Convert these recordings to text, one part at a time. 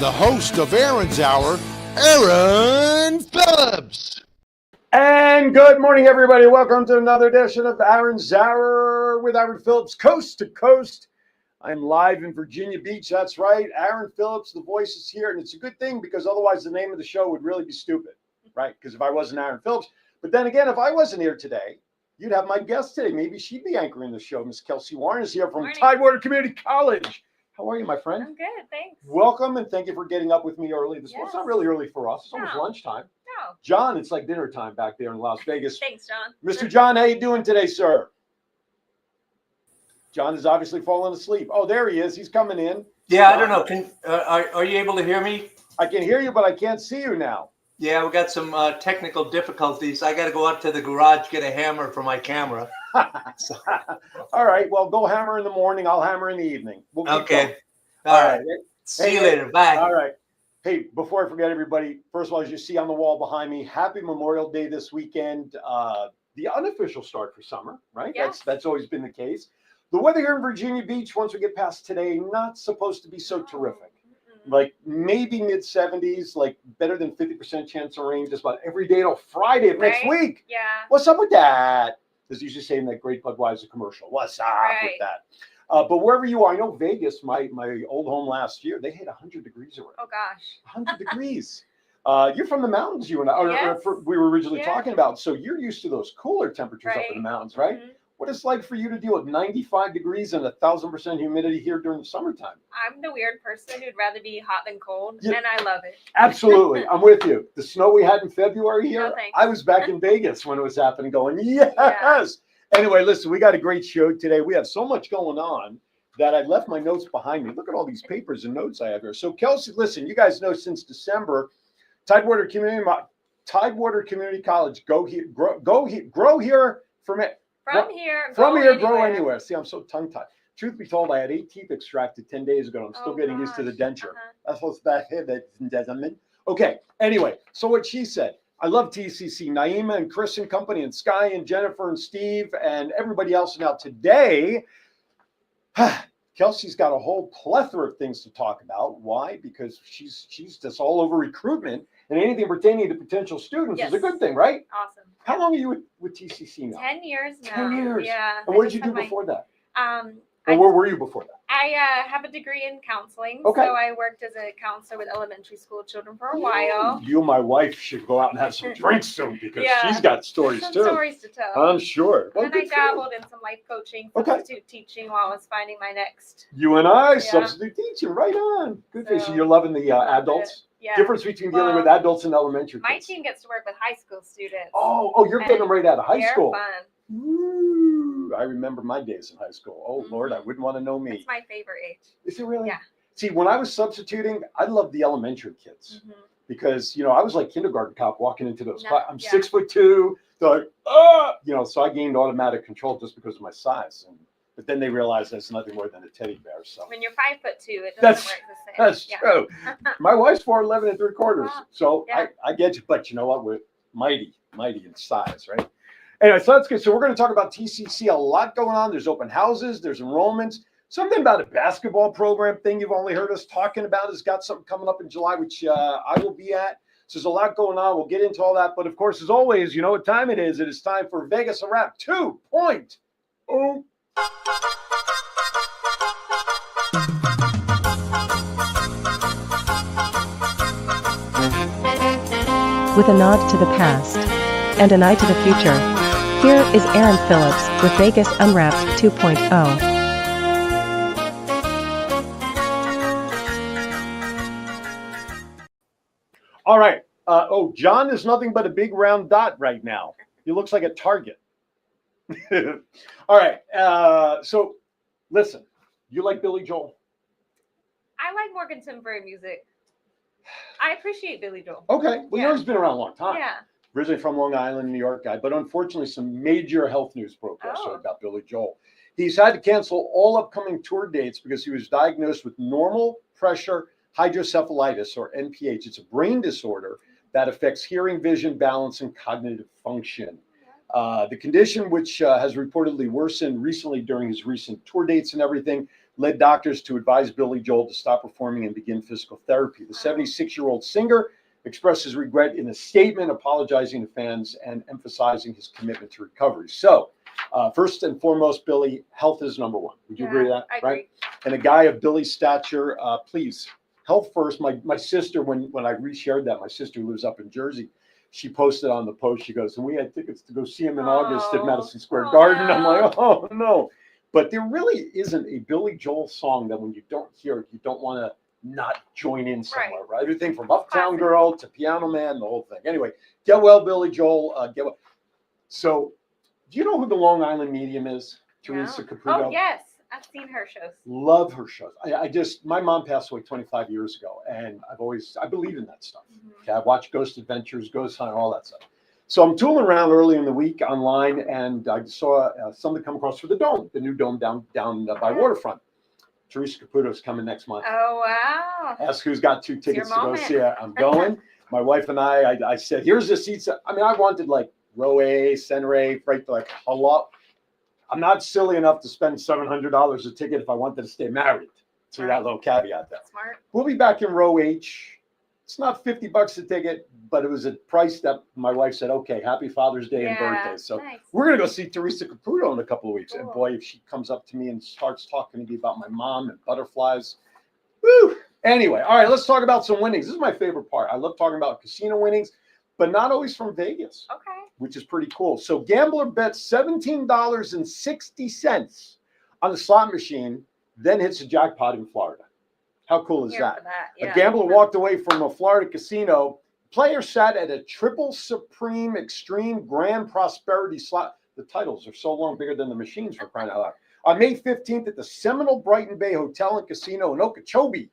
the host of Aaron's Hour, Aaron Phillips. And good morning, everybody. Welcome to another edition of Aaron's Hour with Aaron Phillips, coast to coast. I'm live in Virginia Beach. That's right. Aaron Phillips, the voice is here. And it's a good thing because otherwise the name of the show would really be stupid, right? Because if I wasn't Aaron Phillips. But then again, if I wasn't here today, you'd have my guest today. Maybe she'd be anchoring the show. Miss Kelsey Warren is here from Tidewater Community College. How are you, my friend? I'm good, thanks. Welcome, and thank you for getting up with me early this morning. It's not really early for us. It's almost lunchtime. No. John, it's like dinner time back there in Las Vegas. Thanks, John. Mr. John, how you doing today, sir? John is obviously falling asleep. Oh, there he is. He's coming in. Yeah, I don't know. Are you able to hear me? I can hear you, but I can't see you now. Yeah, we got some technical difficulties. I got to go out to the garage, get a hammer for my camera. So. All right. Well, go hammer in the morning. I'll hammer in the evening. We'll okay. All right. See you later. Bye. All right. Hey, before I forget, everybody, first of all, as you see on the wall behind me, happy Memorial Day this weekend. The unofficial start for summer, right? Yeah. That's always been the case. The weather here in Virginia Beach, once we get past today, not supposed to be so terrific. Like maybe mid-70s, like better than 50% chance of rain just about every day till Friday of next week. Yeah. What's up with that? As you used to say in that great Budweiser commercial. What's up with that? But wherever you are, I know Vegas, my old home last year, they hit 100 degrees already. Oh, gosh. 100 degrees. You're from the mountains, you and I, we were originally talking about. So you're used to those cooler temperatures up in the mountains, right? Mm-hmm. What it's like for you to deal with 95 degrees and 1,000% humidity here during the summertime? I'm the weird person who'd rather be hot than cold, and I love it. Absolutely. I'm with you. The snow we had in February here, no, I was back in Vegas when it was happening going, yes. Yeah. Anyway, listen, we got a great show today. We have so much going on that I left my notes behind me. Look at all these papers and notes I have here. So, Kelsey, listen, you guys know since December, Tidewater Community College, grow here from it. From here, grow anywhere. See, I'm so tongue-tied. Truth be told, I had 8 teeth extracted 10 days ago. I'm still getting used to the denture. That's what's back here. Okay. Anyway, so what she said. I love TCC. Naima and Chris and company and Sky and Jennifer and Steve and everybody else. Now today, Kelsey's got a whole plethora of things to talk about. Why? Because she's just all over recruitment, and anything pertaining to potential students is a good thing, right? Awesome. How long are you with TCC now? 10 years now. 10 years. Yeah. And what did you do before that? Or where were you before that? I have a degree in counseling. Okay. So I worked as a counselor with elementary school children for a while. You and my wife should go out and have some drinks soon because she's got stories some too. Stories to tell. I'm sure. Well, and I dabbled in some life coaching, substitute teaching while I was finding my next. You and I, substitute teaching, right on. Good thing. So you're loving the adults? Yeah. Difference between dealing with adults and elementary kids. My team gets to work with high school students. Oh, you're getting them right out of high school. They're fun. Ooh, I remember my days in high school. Oh, Lord, I wouldn't want to know me. It's my favorite age. Is it really? Yeah. See, when I was substituting, I loved the elementary kids because, I was like kindergarten cop walking into those classes. I'm 6'2". They're like, so I gained automatic control just because of my size. But then they realized that's nothing more than a teddy bear. So when you're 5'2", it doesn't work the same. That's true. My wife's 4'11" and 3/4". So I get you. But you know what? We're mighty in size, right? Anyway, so that's good. So we're going to talk about TCC. A lot going on. There's open houses. There's enrollments. Something about a basketball program thing you've only heard us talking about has got something coming up in July, which I will be at. So there's a lot going on. We'll get into all that. But, of course, as always, you know what time it is. It is time for Vegas a Wrap 2.0. With a nod to the past and an eye to the future, here is Aaron Phillips with Vegas Unwrapped 2.0. All right. John is nothing but a big round dot right now. He looks like a target. All right. So, listen, you like Billy Joel? I like more contemporary music. I appreciate Billy Joel. Okay. Well, he's been around a long time. Yeah. Originally from Long Island, New York guy. But unfortunately, some major health news broke yesterday about Billy Joel. He's had to cancel all upcoming tour dates because he was diagnosed with normal pressure hydrocephalitis, or NPH. It's a brain disorder that affects hearing, vision, balance, and cognitive function. The condition, which has reportedly worsened recently during his recent tour dates and everything, led doctors to advise Billy Joel to stop performing and begin physical therapy. The 76-year-old singer expresses regret in a statement, apologizing to fans and emphasizing his commitment to recovery. So, first and foremost, Billy, health is number one. Would you agree with that? I agree. Right? And a guy of Billy's stature, please, health first. My sister, when I reshared that, my sister who lives up in Jersey, she posted on the post, she goes, and we had tickets to go see him in August at Madison Square Garden. No. I'm like, oh, no. But there really isn't a Billy Joel song that when you don't hear it, you don't want to not join in somewhere, right? Everything from Uptown Girl to Piano Man, the whole thing. Anyway, get well, Billy Joel. Get well. So, do you know who the Long Island medium is? Teresa Caputo. Oh, yes. I've seen her shows. Love her shows. My mom passed away 25 years ago, and I believe in that stuff. Mm-hmm. Okay, I watch Ghost Adventures, Ghost Hunt, all that stuff. So I'm tooling around early in the week online, and I saw something come across for the Dome, the new Dome down by Waterfront. Teresa Caputo's coming next month. Oh, wow. Ask who's got 2 tickets to go moment. see her. I'm going. My wife and I said, here's the seats. I mean, I wanted like row A, center A, right, like a lot. I'm not silly enough to spend $700 a ticket if I wanted to stay married. So that little caveat there. Smart. We'll be back in row H. It's not $50 a ticket, but it was a price that my wife said, okay, happy Father's Day and birthday. So nice. we're going to go see Teresa Caputo in a couple of weeks. Cool. And boy, if she comes up to me and starts talking to me about my mom and butterflies, woo. Anyway, all right, let's talk about some winnings. This is my favorite part. I love talking about casino winnings, but not always from Vegas. Okay. Which is pretty cool. So gambler bets $17.60 on the slot machine, then hits a jackpot in Florida. How cool is that? Yeah. A gambler walked away from a Florida casino. Player sat at a triple supreme extreme grand prosperity slot. The titles are so long, bigger than the machines, for crying out loud. On May 15th at the Seminole Brighton Bay Hotel and Casino in Okeechobee.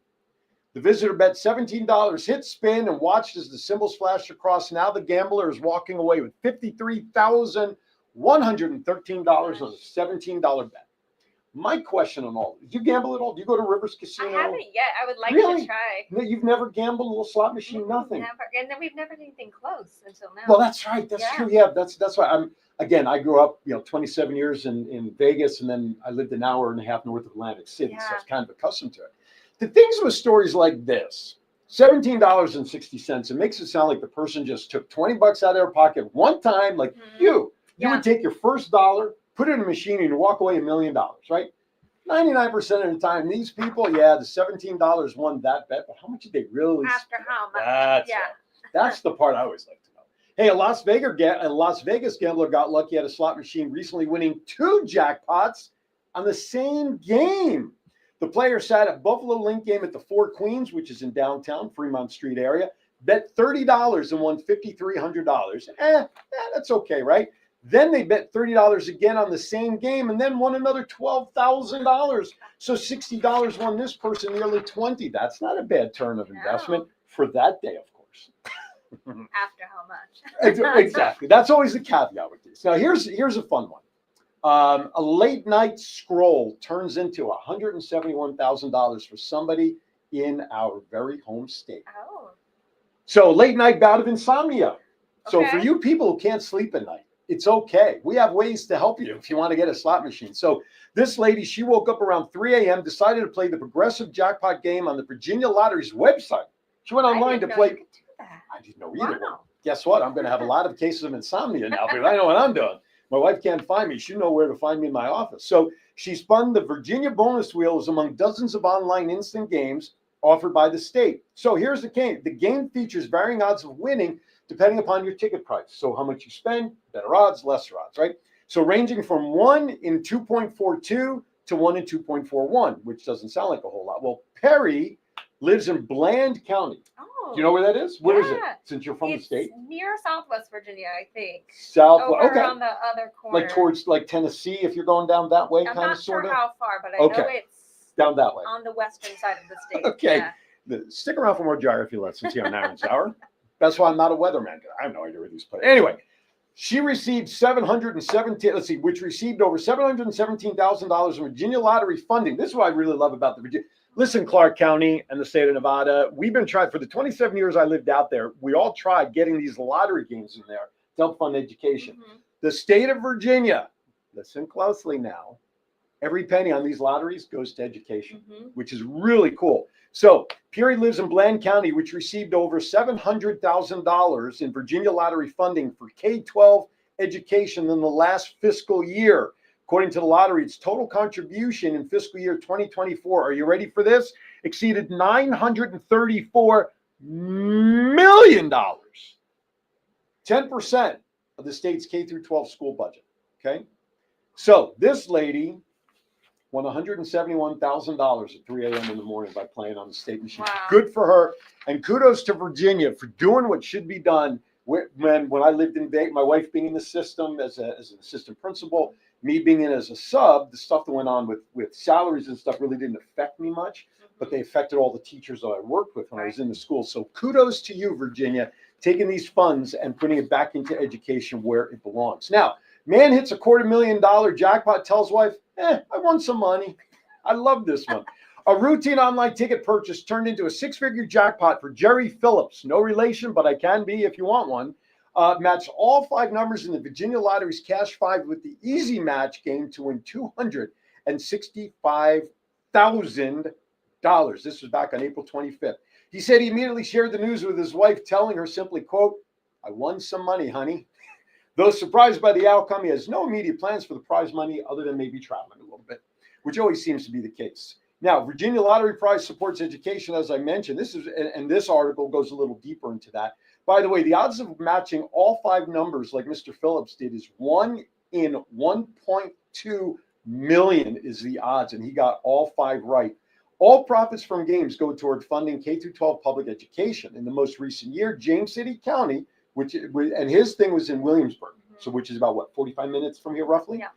The visitor bet $17, hit spin, and watched as the symbols flashed across. Now the gambler is walking away with $53,113 on a $17 bet. My question on all, did you gamble at all? Do you go to Rivers Casino? I haven't yet. I would like Really? to try. No, you've never gambled a little slot machine, nothing. Never. And then we've never done anything close until now. Well, that's right. That's Yeah. true. Yeah, that's why I grew up, 27 years in Vegas, and then I lived an hour and a half north of Atlantic City, so I was kind of accustomed to it. The things with stories like this, $17.60, it makes it sound like the person just took $20 out of their pocket one time, like you would take your first dollar, put it in a machine, and you walk away $1 million, right? 99% of the time, these people, the $17 won that bet, but how much did they really After how much? That's the part I always like to know. Hey, a Las Vegas gambler got lucky at a slot machine recently, winning 2 jackpots on the same game. The player sat at Buffalo Link game at the Four Queens, which is in downtown Fremont Street area, bet $30 and won $5,300. That's okay, right? Then they bet $30 again on the same game and then won another $12,000. So $60 won this person nearly $20. That's not a bad turn of investment for that day, of course. After how much? Exactly. That's always the caveat with these. Now, here's a fun one. A late night scroll turns into $171,000 for somebody in our very home state. Oh. So late night bout of insomnia. So for Okay. you people who can't sleep at night, it's okay. We have ways to help you if you want to get a slot machine. So this lady, she woke up around 3 a.m., decided to play the progressive jackpot game on the Virginia Lottery's website. She went online to play. I didn't know either. Wow. Guess what? I'm going to have a lot of cases of insomnia now because I know what I'm doing. My wife can't find me. She know where to find me in my office. So she spun the Virginia bonus wheels among dozens of online instant games offered by the state. So here's the game. The game features varying odds of winning depending upon your ticket price. So how much you spend, better odds, lesser odds, right? So ranging from 1 in 2.42 to 1 in 2.41, which doesn't sound like a whole lot. Well, Perry lives in Bland County. Oh. Do you know where that is? Where is it? Yeah. Since you're from the state? Near Southwest Virginia, I think. Over okay. On the other corner. Like towards Tennessee, if you're going down that way, I'm kind not of, sort sure of? how far, but I know it's down that way. on the western side of the state. Okay. Yeah. Stick around for more geography lessons here on Aaron's Hour. That's why I'm not a weatherman. I have no idea where these play. Anyway, she received which received over $717,000 in Virginia lottery funding. This is what I really love about the Virginia. Listen, Clark County and the state of Nevada, we've been trying for the 27 years I lived out there. We all tried getting these lottery games in there to help fund education. Mm-hmm. The state of Virginia, listen closely now, Every penny on these lotteries goes to education, Mhm. which is really cool. So Peary lives in Bland County, which received over $700,000 in Virginia lottery funding for K-12 education in the last fiscal year. According to the lottery, its total contribution in fiscal year 2024, are you ready for this? Exceeded $934 million. 10% of the state's K through 12 school budget. Okay. So this lady won $171,000 at 3 a.m. in the morning by playing on the state machine. Wow. Good for her. And kudos to Virginia for doing what should be done. When I lived in Vegas, my wife being in the system as an assistant principal, me being in as a sub, the stuff that went on with salaries and stuff really didn't affect me much, but they affected all the teachers that I worked with when I was in the school. So kudos to you, Virginia, taking these funds and putting it back into education where it belongs. Now, man hits $250,000 jackpot, tells wife, I won some money. I love this one. A routine online ticket purchase turned into a six-figure jackpot for Jerry Phillips. No relation, but I can be if you want one. Matched all 5 numbers in the Virginia Lottery's Cash 5 with the Easy Match game to win $265,000. This was back on April 25th. He said he immediately shared the news with his wife, telling her simply, quote, "I won some money, honey." Though surprised by the outcome, he has no immediate plans for the prize money other than maybe traveling a little bit, which always seems to be the case. Now, Virginia Lottery Prize supports education, as I mentioned. This article goes a little deeper into that. By the way, the odds of matching all 5 numbers like Mr. Phillips did is 1 in 1.2 million is the odds, and he got all 5 right. All profits from games go toward funding K-12 public education. In the most recent year, James City County, and his thing was in Williamsburg, so which is about 45 minutes from here roughly? Yeah.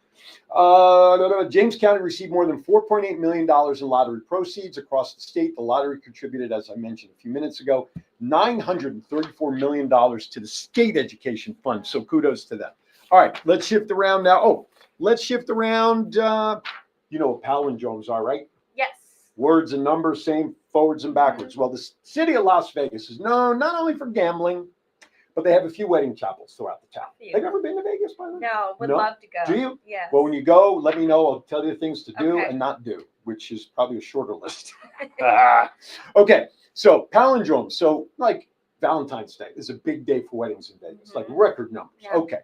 James County received more than $4.8 million in lottery proceeds across the state. The lottery contributed, as I mentioned a few minutes ago, $934 million to the state education fund. So kudos to them. All right, let's shift around now. Let's shift around. You know what palindromes are, right? Yes. Words and numbers, same forwards and backwards. Well, the city of Las Vegas is known not only for gambling, but they have a few wedding chapels throughout the town. Have you ever been to Vegas, by the way? No, would love to go. Do you? Yes. Well, when you go, let me know. I'll tell you the things to do Okay. and not do, which is probably a shorter list. Okay, so palindromes. So like Valentine's Day is a big day for weddings in Vegas, like record numbers. Yeah. Okay.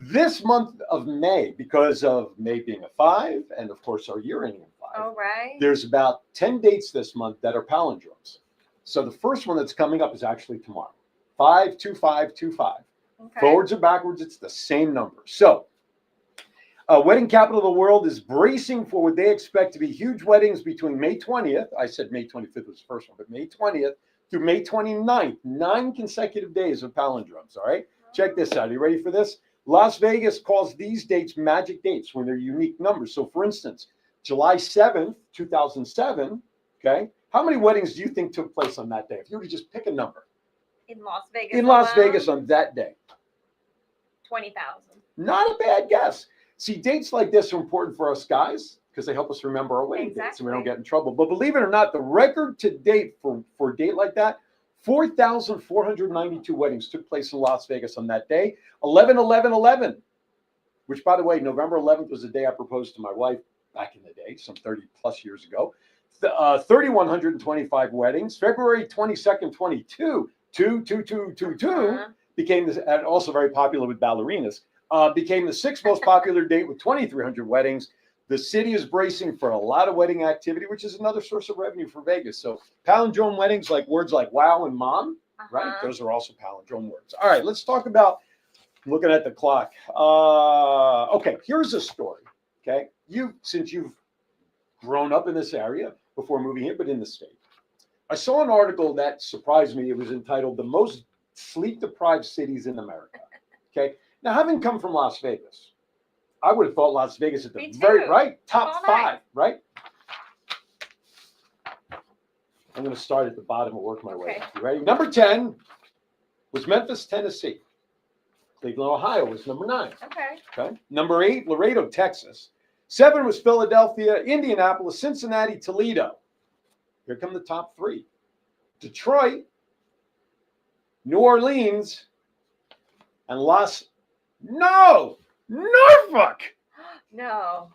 This month of May, because of May being a 5, and of course our year ending in 5, All right. there's about 10 dates this month that are palindromes. So the first one that's coming up is actually tomorrow. 52525. Okay. Forwards or backwards, it's the same number. So, wedding capital of the world is bracing for what they expect to be huge weddings between May 20th. I said May 25th was the first one, but May 20th through May 29th. 9 consecutive days of palindromes. All right. Check this out. Are you ready for this? Las Vegas calls these dates magic dates when they're unique numbers. So, for instance, July 7th, 2007. Okay. How many weddings do you think took place on that day? If you were to just pick a number. In Las Vegas. In Las alone, Vegas on that day. 20,000. Not a bad guess. See, dates like this are important for us guys because they help us remember our wedding dates and we don't get in trouble. But believe it or not, the record to date for a date like that, 4,492 weddings took place in Las Vegas on that day. 11/11/11, which, by the way, November 11th was the day I proposed to my wife back in the day, some 30 plus years ago. 3,125 weddings. February 22nd, 22. 22222 became this, and also very popular with ballerinas, became the 6th most popular date with 2,300 weddings. The city is bracing for a lot of wedding activity, which is another source of revenue for Vegas. So palindrome weddings, like words like wow and mom, right? Those are also palindrome words. All right, let's talk about looking at the clock. Okay, here's a story. Okay, since you've grown up in this area before moving here, but in the state. I saw an article that surprised me. It was entitled "The Most Sleep-Deprived Cities in America." Okay. Now, having come from Las Vegas, I would have thought Las Vegas at the top All 5, right. right? I'm going to start at the bottom and work my way. Okay. You ready? Number 10 was Memphis, Tennessee. Cleveland, Ohio was number 9. Okay. Okay. Number 8, Laredo, Texas. 7 was Philadelphia, Indianapolis, Cincinnati, Toledo. Here come the top 3. Detroit, New Orleans, and Norfolk. No.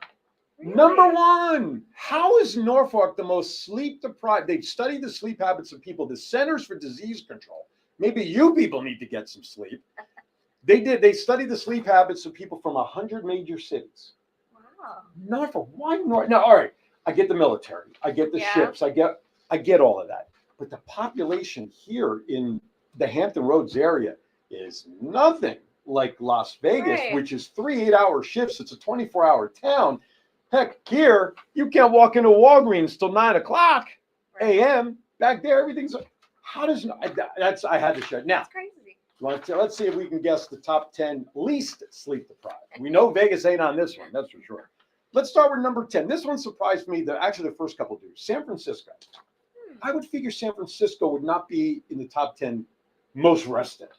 Really? Number one, how is Norfolk the most sleep deprived? They've studied the sleep habits of people. The Centers for Disease Control. Maybe you people need to get some sleep. They studied the sleep habits of people from 100 major cities. Wow. Norfolk, why North? Now, all right, I get the military, I get the Yeah. ships, I get all of that. But the population here in the Hampton Roads area is nothing like Las Vegas, Right. which is 3 8-hour shifts. It's a 24-hour town. Heck, here you can't walk into Walgreens till 9 o'clock Right. a.m. Back there, everything's. How does that's? I had to share. Now, That's crazy. let's see if we can guess the top 10 least sleep deprived. We know Vegas ain't on this one, that's for sure. Let's start with number 10. This one surprised me. Actually, the first couple do. San Francisco. I would figure San Francisco would not be in the top 10 most rested.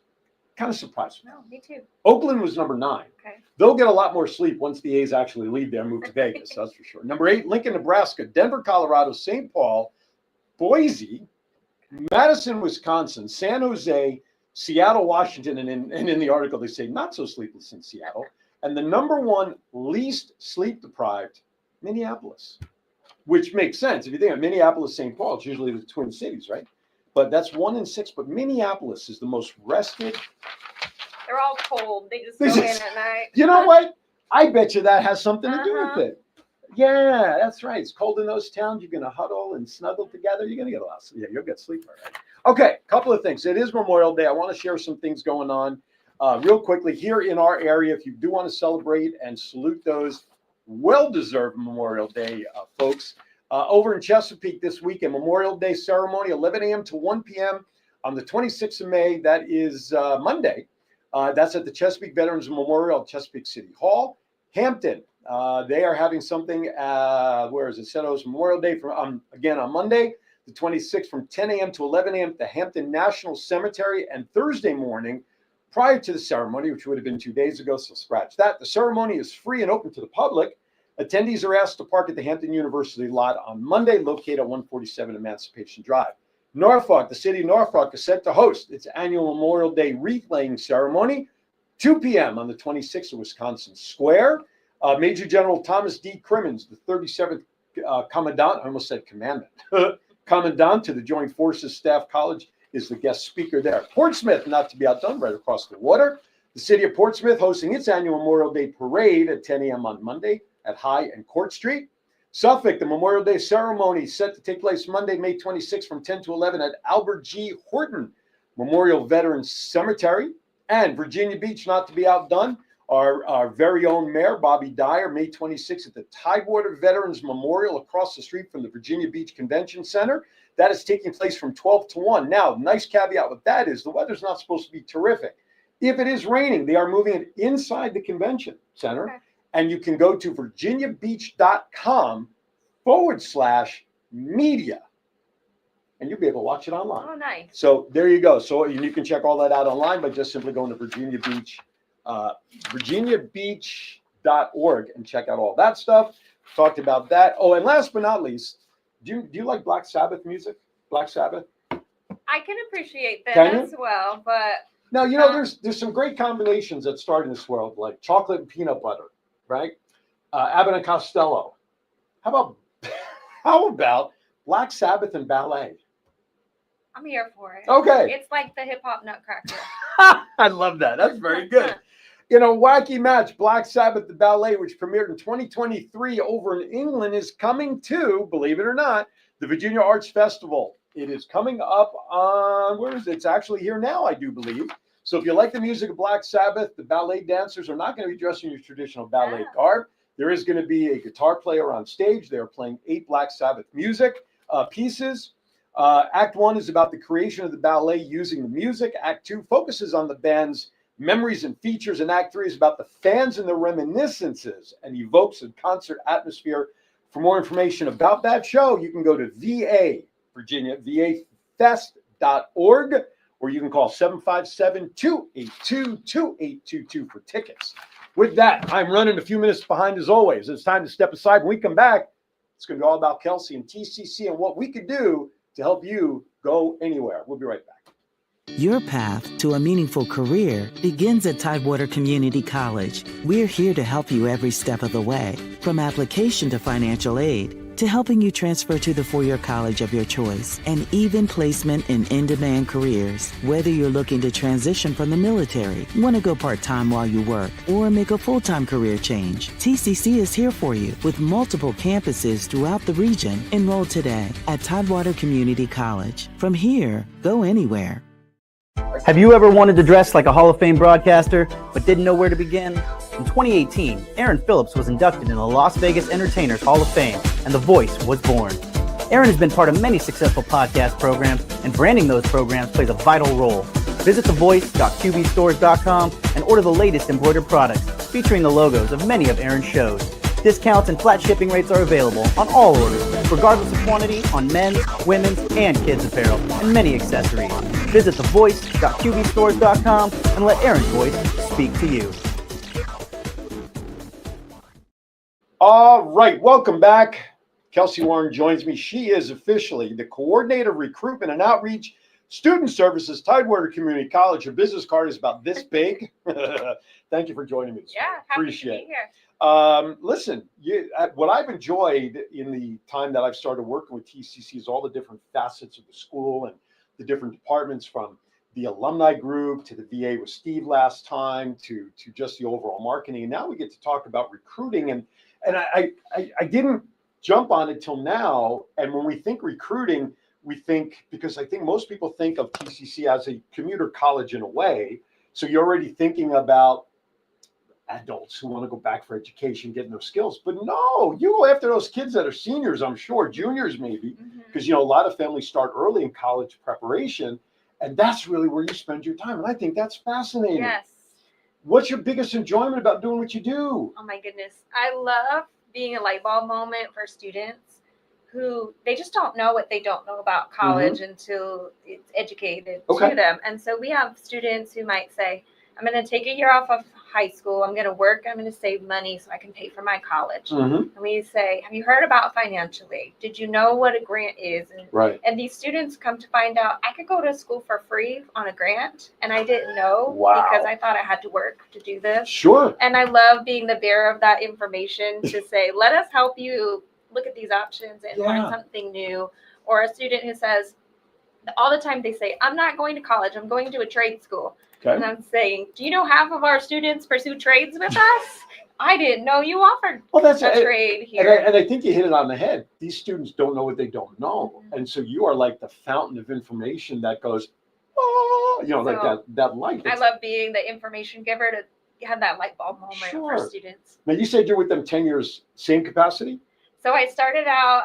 Kind of surprised me. No, me too. Oakland was number 9. Okay. They'll get a lot more sleep once the A's actually leave there and move to Vegas, that's for sure. Number 8, Lincoln, Nebraska, Denver, Colorado, St. Paul, Boise, Madison, Wisconsin, San Jose, Seattle, Washington, and in the article they say not so sleepless in Seattle. And the number 1 least sleep deprived, Minneapolis, which makes sense. If you think of Minneapolis, St. Paul, it's usually the Twin Cities, right? But that's 1 in 6. But Minneapolis is the most rested. They're all cold. They just go in at night. You know what? I bet you that has something to do Uh-huh. with it. Yeah, that's right. It's cold in those towns. You're going to huddle and snuggle together. You're going to get a lot of sleep. Yeah, you'll get sleep, all right. Okay, couple of things. It is Memorial Day. I want to share some things going on real quickly here in our area. If you do want to celebrate and salute those well-deserved Memorial Day folks, over in Chesapeake this weekend, Memorial Day ceremony, 11 a.m. to 1 p.m. on the 26th of May. That is Monday. That's at the Chesapeake Veterans Memorial at Chesapeake City Hall. Hampton, they are having something, where is it? St. Louis Memorial Day from again on Monday, the 26th from 10 a.m. to 11 a.m. at the Hampton National Cemetery, and Thursday morning prior to the ceremony, which would have been 2 days ago, so scratch that. The ceremony is free and open to the public. Attendees are asked to park at the Hampton University lot on Monday, located at 147 Emancipation Drive. Norfolk, the city of Norfolk is set to host its annual Memorial Day wreath-laying ceremony, 2 p.m. on the 26th at Wisconsin Square. Major General Thomas D. Crimmins, the 37th Commandant, I almost said Commandant, Commandant to the Joint Forces Staff College, is the guest speaker there. Portsmouth, not to be outdone, right across the water. The city of Portsmouth hosting its annual Memorial Day parade at 10 a.m. on Monday at High and Court Street. Suffolk, the Memorial Day ceremony set to take place Monday, May 26 from 10 to 11 at Albert G. Horton Memorial Veterans Cemetery. And Virginia Beach, not to be outdone, our very own mayor, Bobby Dyer, May 26 at the Tidewater Veterans Memorial across the street from the Virginia Beach Convention Center. That is taking place from 12 to 1. Now, nice caveat with that is the weather's not supposed to be terrific. If it is raining, they are moving it inside the convention center. Okay. And you can go to virginiabeach.com/media. And you'll be able to watch it online. Oh, nice. So there you go. So you can check all that out online by just simply going to Virginia Beach, virginiabeach.org, and check out all that stuff. Talked about that. Oh, and last but not least, do you like Black Sabbath music? Black Sabbath? I can appreciate that Can you? as well, but Now, you know, there's some great combinations that start in this world, like chocolate and peanut butter, right? Abbott and Costello. How about Black Sabbath and ballet? I'm here for it. Okay. It's like the hip hop nutcracker. I love that. That's very good. In a wacky match, Black Sabbath the ballet, which premiered in 2023 over in England, is coming to, believe it or not, the Virginia Arts Festival. It is coming up on, where is it? It's actually here now, I do believe. So if you like the music of Black Sabbath, the ballet dancers are not going to be dressed in your traditional ballet garb. There is going to be a guitar player on stage. They are playing 8 Black Sabbath music pieces. Act 1 is about the creation of the ballet using the music. Act 2 focuses on the band's memories and features. And Act 3 is about the fans and their reminiscences and evokes a concert atmosphere. For more information about that show, you can go to vafest.org, or you can call 757-282-2822 for tickets. With that, I'm running a few minutes behind as always. It's time to step aside. When we come back, it's going to be all about Kelsey and TCC and what we could do to help you go anywhere. We'll be right back. Your path to a meaningful career begins at Tidewater Community College. We're here to help you every step of the way, from application to financial aid, to helping you transfer to the four-year college of your choice, and even placement in in-demand careers. Whether you're looking to transition from the military, want to go part-time while you work, or make a full-time career change, TCC is here for you with multiple campuses throughout the region. Enroll today at Tidewater Community College. From here, go anywhere. Have you ever wanted to dress like a Hall of Fame broadcaster, but didn't know where to begin? In 2018, Aaron Phillips was inducted in the Las Vegas Entertainers Hall of Fame, and The Voice was born. Aaron has been part of many successful podcast programs, and branding those programs plays a vital role. Visit thevoice.qbstores.com and order the latest embroidered products featuring the logos of many of Aaron's shows. Discounts and flat shipping rates are available on all orders, regardless of quantity, on men's, women's, and kids' apparel, and many accessories. Visit thevoice.qbstores.com and let Aaron's voice speak to you. All right, welcome back. Kelsey Warren joins me. She is officially the Coordinator of Recruitment and Outreach, Student Services, Tidewater Community College. Her business card is about this big. Thank you for joining me. Yeah, happy to be here. Listen, what I've enjoyed in the time that I've started working with TCC is all the different facets of the school and the different departments, from the alumni group to the VA with Steve last time to just the overall marketing. And now we get to talk about recruiting. And I didn't jump on it till now. And when we think recruiting, we think, because I think most people think of TCC as a commuter college in a way. So you're already thinking about adults who want to go back for education, getting those skills. But no, you go after those kids that are seniors, I'm sure, juniors maybe, because, a lot of families start early in college preparation, and that's really where you spend your time. And I think that's fascinating. Yes. What's your biggest enjoyment about doing what you do? Oh my goodness. I love being a light bulb moment for students who they just don't know what they don't know about college until it's educated to them. And so we have students who might say, I'm going to take a year off of high school. I'm going to work. I'm going to save money so I can pay for my college. And we say, have you heard about financial aid? Did you know what a grant is? And these students come to find out I could go to school for free on a grant, and I didn't know because I thought I had to work to do this. Sure. And I love being the bearer of that information to say, let us help you look at these options and learn something new. Or a student who says, all the time they say, I'm not going to college. I'm going to a trade school. And I'm saying, do you know half of our students pursue trades with us? I didn't know you offered a trade here. And I think you hit it on the head. These students don't know what they don't know. And so you are like the fountain of information that goes, like that light. I love being the information giver to have that light bulb moment for students. Now, you said you're with them 10 years, same capacity? So I started out,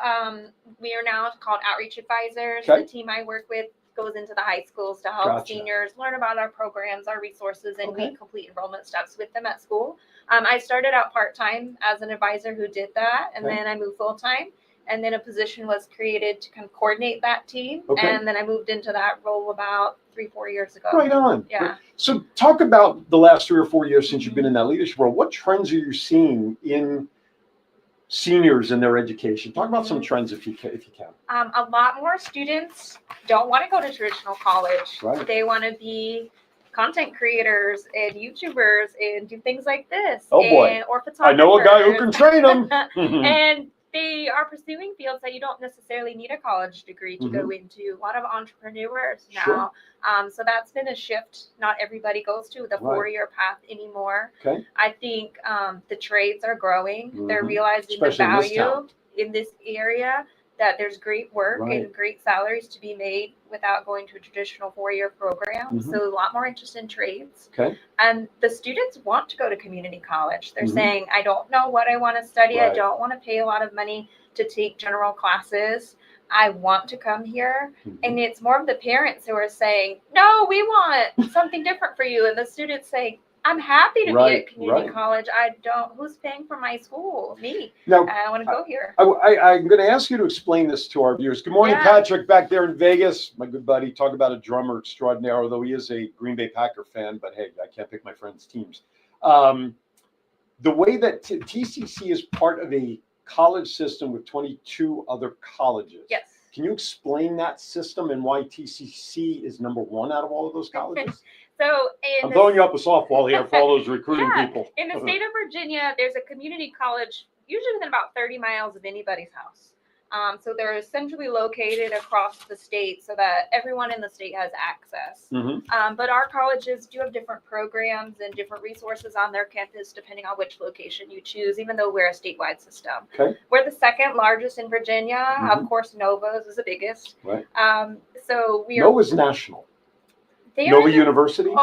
we are now called Outreach Advisors. The team I work with goes into the high schools to help seniors learn about our programs, our resources, and we complete enrollment steps with them at school. I started out part-time as an advisor who did that, and then I moved full-time, and then a position was created to kind of coordinate that team, and then I moved into that role about 3-4 years ago. Right on. Yeah. So talk about the last 3 or 4 years since you've been in that leadership role. What trends are you seeing in seniors in their education? Talk about some trends if you can. A lot more students don't want to go to traditional college. They want to be content creators and YouTubers and do things like this. Or photographers. I know a guy who can train them. And they are pursuing fields that you don't necessarily need a college degree to go into. A lot of entrepreneurs now. So that's been a shift. Not everybody goes to the 4-year path anymore. I think the trades are growing. They're realizing the value in this area, that there's great work and great salaries to be made without going to a traditional 4-year program. So a lot more interest in trades. And the students want to go to community college. They're saying, I don't know what I want to study. I don't want to pay a lot of money to take general classes. I want to come here. And it's more of the parents who are saying, no, we want something different for you. And the students saying, I'm happy to be at community college. Who's paying for my school? Me. Now, I want to go here. I'm going to ask you to explain this to our viewers. Good morning, Patrick, back there in Vegas. My good buddy. Talk about a drummer extraordinaire, although he is a Green Bay Packer fan. But hey, I can't pick my friends' teams. The way that TCC is part of a college system with 22 other colleges. Yes. Can you explain that system and why TCC is number one out of all of those colleges? So I'm throwing you up a softball here for all those recruiting yeah, people. in the state of Virginia, there's a community college usually within about 30 miles of anybody's house. So they're centrally located across the state so that everyone in the state has access. But our colleges do have different programs and different resources on their campus depending on which location you choose, even though we're a statewide system. Okay. We're the second largest in Virginia. Of course, Nova's is the biggest. Right. So we are. Nova's national. They Nova are the- University?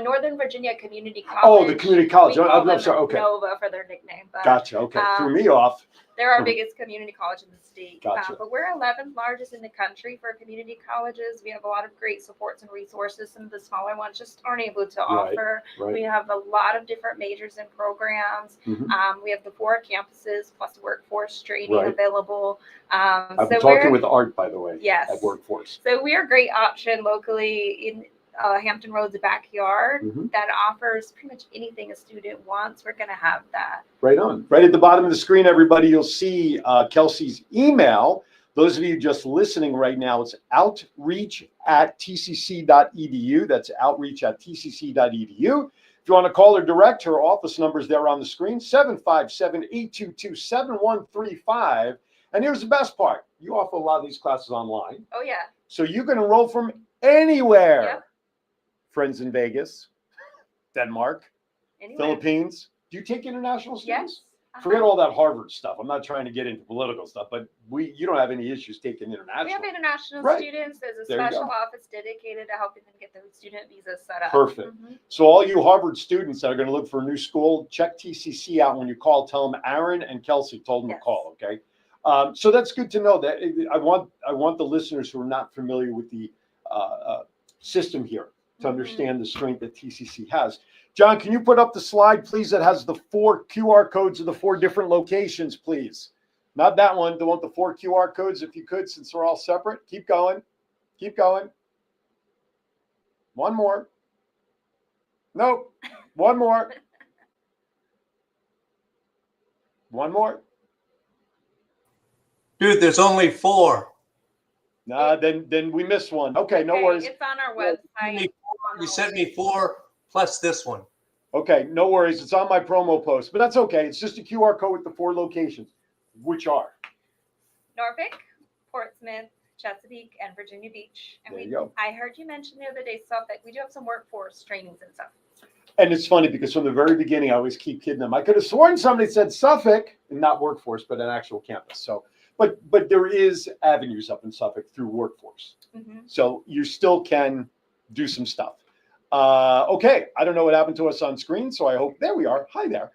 Northern Virginia Community College. Oh, the community college. We call I'm them sorry. Okay. Nova for their nickname. But, Gotcha. Okay. Threw me off. they're our biggest community college in the state. Gotcha. But we're 11th largest in the country for community colleges. We have a lot of great supports and resources. Some of the smaller ones just aren't able to offer. Right. We have a lot of different majors and programs. We have the 4 campuses plus workforce training Right. available. I've been talking with Art, by the way. Yes. At Workforce. So we are a great option locally in Hampton Roads backyard that offers pretty much anything a student wants. We're going to have that. Right on. Right at the bottom of the screen, everybody, you'll see Kelsey's email. Those of you just listening right now, it's outreach@tcc.edu. That's outreach@tcc.edu. If you want to call her direct, her office number is there on the screen, 757-822-7135. And here's the best part. You offer a lot of these classes online. Oh, yeah. So you can enroll from anywhere. Yep. Friends in Vegas, Denmark, Anywhere. Philippines. Do you take international students? Yes. Forget all that Harvard stuff. I'm not trying to get into political stuff, but you don't have any issues taking international. We have international Right. students. There's a There you special go. office dedicated to helping them get those student visas set up. Perfect. So all you Harvard students that are going to look for a new school, check TCC out when you call. Tell them Aaron and Kelsey told them to call. Okay. So that's good to know. That I want the listeners who are not familiar with the system here to understand the strength that TCC has. John, can you put up the slide, please, that has the 4 QR codes of the 4 different locations, please? Not that one. The one with the 4 QR codes, if you could, since they're all separate. Keep going. Keep going. One more. Nope. One more. One more. Dude, there's only 4. Nah, then we missed one. Okay, no worries. It's on our website. You sent me 4 plus this one. Okay, no worries. It's on my promo post, but that's okay. It's just a QR code with the 4 locations, which are Norfolk, Portsmouth, Chesapeake, and Virginia Beach. And There you go. I heard you mention the other day, Suffolk. We do have some workforce trainings and stuff. And it's funny because from the very beginning, I always keep kidding them. I could have sworn somebody said Suffolk, and not workforce, but an actual campus. So, but there is avenues up in Suffolk through workforce. So you still can do some stuff. Okay, I don't know what happened to us on screen, so I hope there we are. Hi there.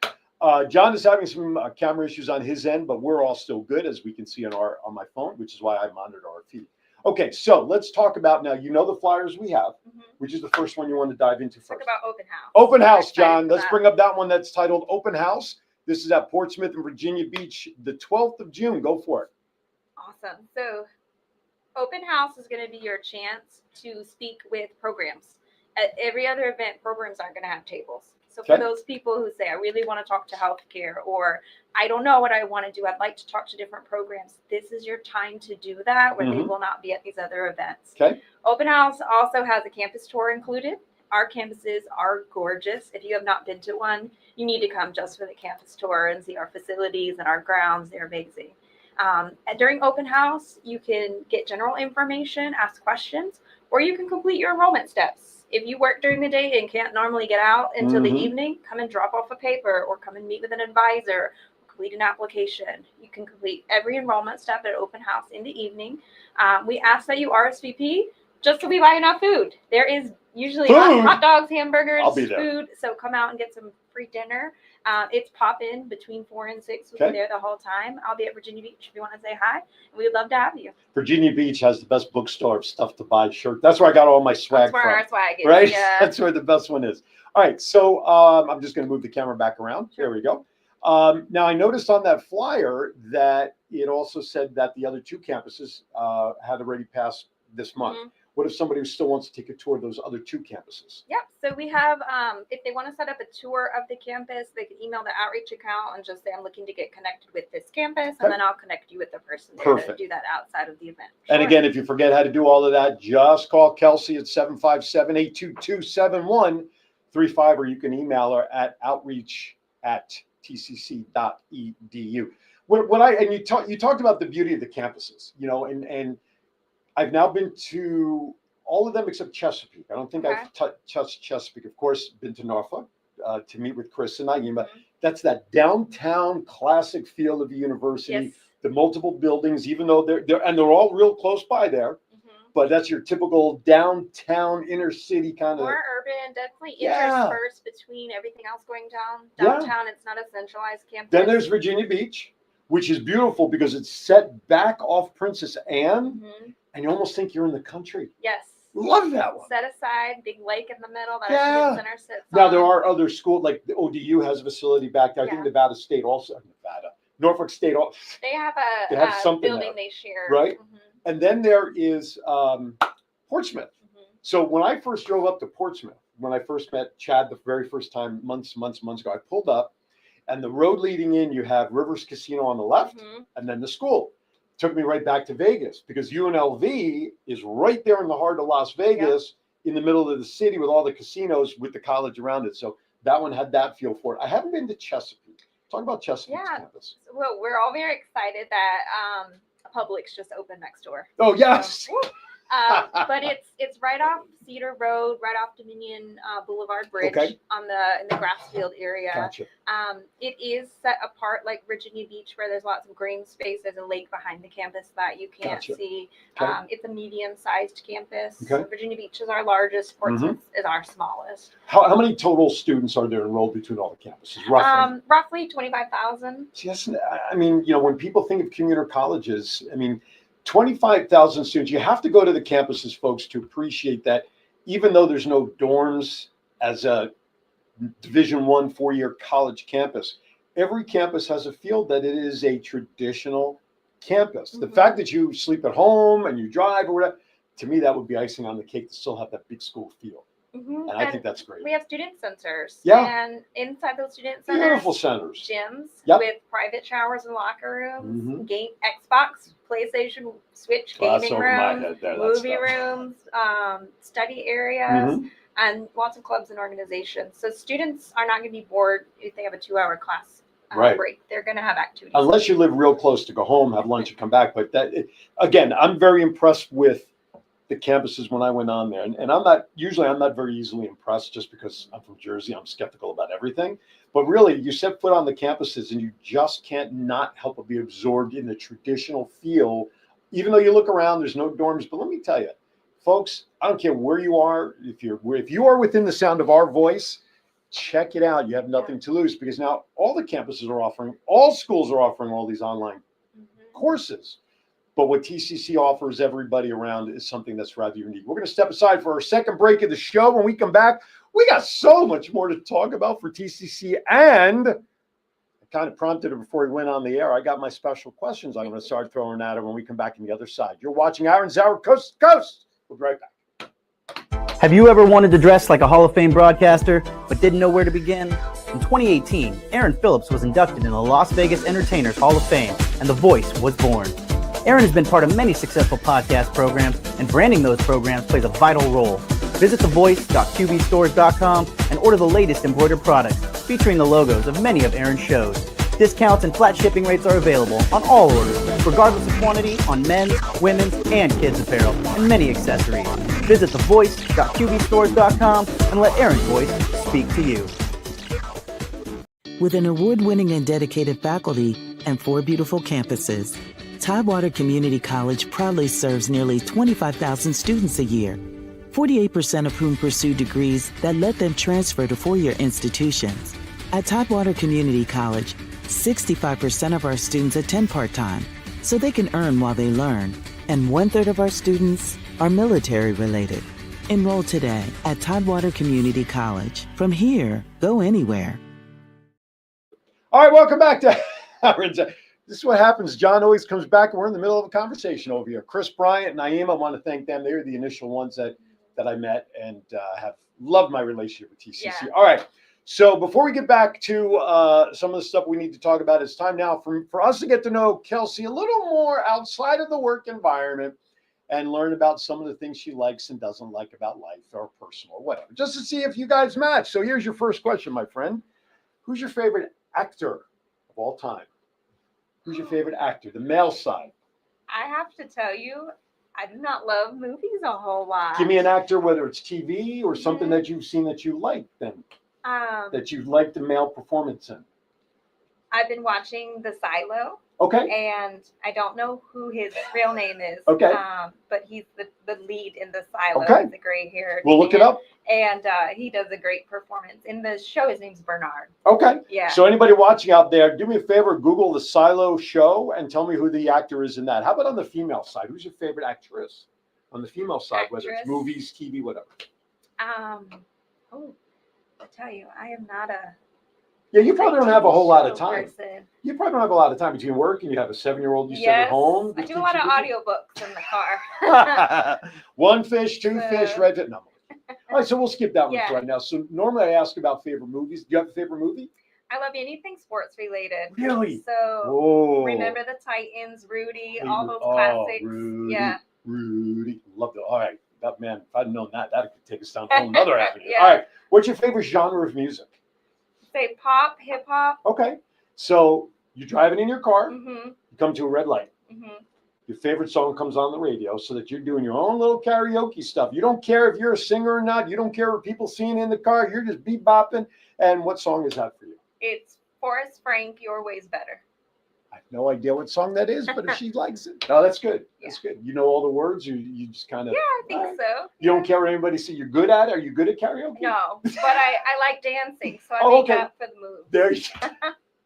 John is having some camera issues on his end, but we're all still good, as we can see on my phone, which is why I monitor our feed. Okay, so let's talk about now. You know the flyers we have, which is the first one you want to dive into first. Talk about open house. Open house, Excited John. for Let's that. bring up that one that's titled Open House. This is at Portsmouth and Virginia Beach, the 12th of June. Go for it. Awesome. So open house is going to be your chance to speak with programs. At every other event, programs aren't going to have tables. So for Okay. those people who say, I really want to talk to healthcare, or I don't know what I want to do, I'd like to talk to different programs, this is your time to do that, where they will not be at these other events. Okay. Open house also has a campus tour included. Our campuses are gorgeous. If you have not been to one, you need to come just for the campus tour and see our facilities and our grounds. They're amazing. And during open house, you can get general information, ask questions, or you can complete your enrollment steps. If you work during the day and can't normally get out until the evening, come and drop off a paper or come and meet with an advisor, complete an application. You can complete every enrollment step at open house in the evening. We ask that you RSVP just so we buy enough food. There is usually hot dogs, hamburgers, I'll be there. food. So come out and get some free dinner. It's pop in between 4 and 6. We'll be there the whole time. I'll be at Virginia Beach if you want to say hi. We'd love to have you. Virginia Beach has the best bookstore of stuff to buy. Shirt. That's where I got all my swag That's where from. our swag is. Right? Yeah. That's where the best one is. All right. So I'm just going to move the camera back around. There we go. Now, I noticed on that flyer that it also said that the other 2 campuses had already passed this month. What if somebody still wants to take a tour of those other 2 campuses? Yep. So we have, if they want to set up a tour of the campus, they can email the outreach account and just say, I'm looking to get connected with this campus. And then I'll connect you with the person there to do that outside of the event. And again, if you forget how to do all of that, just call Kelsey at 757-822-7135, or you can email her at outreach@tcc.edu. You talked about the beauty of the campuses, and I've now been to all of them except Chesapeake. I don't think I've touched Chesapeake. Of course, been to Norfolk to meet with Chris and Naima. That's that downtown classic feel of the university. Yes. The multiple buildings, even though they're all real close by there. But that's your typical downtown inner city kind of. More urban, definitely interspersed between everything else going down. Downtown, it's not a centralized campus. Then there's Virginia Beach, which is beautiful because it's set back off Princess Anne, and you almost think you're in the country. Yes. Love that one. Set aside, big lake in the middle that Yeah. our center sits Now on. there are other schools, like the ODU has a facility back there. I think Nevada State also. Norfolk State. They have They have a something building there. they share. Right. And then there is Portsmouth. So when I first drove up to Portsmouth, when I first met Chad the very first time, months ago, I pulled up, and the road leading in, you have Rivers Casino on the left, and then the school. Took me right back to Vegas because UNLV is right there in the heart of Las Vegas, in the middle of the city with all the casinos with the college around it. So that one had that feel for it. I haven't been to Chesapeake. Talk about Chesapeake's campus. Well, we're all very excited that Publix just opened next door. Oh, yes. So, but it's right off Cedar Road, right off Dominion Boulevard Bridge in the Grassfield area. Gotcha. It is set apart like Virginia Beach, where there's lots of green space. There's a lake behind the campus that you can't see. It's a medium-sized campus. Virginia Beach is our largest. Portsmouth is our smallest. How many total students are there enrolled between all the campuses, roughly? Roughly 25,000. Yes, I mean, when people think of commuter colleges, I mean, 25,000 students. You have to go to the campuses, folks, to appreciate that. Even though there's no dorms as a Division I 4-year college campus, every campus has a feel that it is a traditional campus. The fact that you sleep at home and you drive or whatever, to me, that would be icing on the cake to still have that big school feel. And I think that's great. We have student centers. Yeah. And inside those student centers, Beautiful centers. Gyms Yep. with private showers and locker rooms, game, Xbox, PlayStation, Switch, gaming over my rooms, head there, that movie stuff. rooms, study areas, and lots of clubs and organizations. So students are not going to be bored if they have a 2-hour class break. They're going to have activities. Unless you live real close to go home, have lunch, and come back. But again, I'm very impressed with the campuses when I went on there. And I'm not very easily impressed just because I'm from Jersey. I'm skeptical about everything. But really, you set foot on the campuses and you just can't not help but be absorbed in the traditional feel. Even though you look around, there's no dorms. But let me tell you, folks, I don't care where you are. If you are within the sound of our voice, check it out. You have nothing to lose because now all the campuses are offering, all schools are offering all these online courses. But what TCC offers everybody around is something that's rather unique. We're going to step aside for our second break of the show. When we come back, we got so much more to talk about for TCC. And I kind of prompted her before we went on the air. I got my special questions I'm going to start throwing at her when we come back on the other side. You're watching Aaron Zauer, Coast to Coast. We'll be right back. Have you ever wanted to dress like a Hall of Fame broadcaster, but didn't know where to begin? In 2018, Aaron Phillips was inducted in the Las Vegas Entertainers Hall of Fame, and The Voice was born. Aaron has been part of many successful podcast programs, and branding those programs plays a vital role. Visit thevoice.qbstores.com and order the latest embroidered products featuring the logos of many of Aaron's shows. Discounts and flat shipping rates are available on all orders, regardless of quantity, on men's, women's, and kids' apparel, and many accessories. Visit thevoice.qbstores.com and let Aaron's voice speak to you. With an award-winning and dedicated faculty and 4 beautiful campuses, Tidewater Community College proudly serves nearly 25,000 students a year, 48% of whom pursue degrees that let them transfer to 4-year institutions. At Tidewater Community College, 65% of our students attend part-time, so they can earn while they learn, and 1/3 of our students are military-related. Enroll today at Tidewater Community College. From here, go anywhere. All right, welcome back to Aaron's. This is what happens. John always comes back and we're in the middle of a conversation over here. Chris Bryant and Naeem, I want to thank them. They were the initial ones that I met and have loved my relationship with TCC. Yeah. All right. So before we get back to some of the stuff we need to talk about, it's time now for us to get to know Kelsey a little more outside of the work environment and learn about some of the things she likes and doesn't like about life or personal or whatever, just to see if you guys match. So here's your first question, my friend. Who's your favorite actor of all time? Who's your favorite actor, the male side? I have to tell you, I do not love movies a whole lot. Give me an actor, whether it's TV or something that you've seen that you like, then that you like the male performance in. I've been watching The Silo. Okay. And I don't know who his real name is. Okay. But he's the lead in The Silo. Okay. He's a gray haired. We'll look it up. And he does a great performance. In the show, his name's Bernard. Okay. Yeah. So anybody watching out there, do me a favor, Google The Silo show and tell me who the actor is in that. How about on the female side? Who's your favorite actress? On the female side, whether it's movies, TV, whatever. I tell you, I am not a. Yeah, you probably don't have a whole lot of time. Person. You probably don't have a lot of time between work and you have a 7-year-old you send at home. I do a lot of audiobooks in the car. One fish, two fish, red fish. No. All right, so we'll skip that one for right now. So normally I ask about favorite movies. Do you have a favorite movie? I love anything sports related. Really? So Remember the Titans, Rudy, all those classics. Rudy, yeah. Rudy. Love it. All right. That, man, if I'd known that could take us down a whole nother avenue. Yeah. All right. What's your favorite genre of music? Say pop, hip hop. Okay. So you're driving in your car, Mm-hmm. you come to a red light. Mm-hmm. Your favorite song comes on the radio so that you're doing your own little karaoke stuff. You don't care if you're a singer or not. You don't care what people seeing in the car. You're just bebopping. And what song is that for you? It's Forrest Frank, Your Way's Better. I have no idea what song that is, but if she likes it. No, that's good. That's good. You know all the words? You just kind of. Yeah, I think so. You don't care what anybody says. You're good at it? Are you good at karaoke? No, but I like dancing, so I make up for the move. There you go.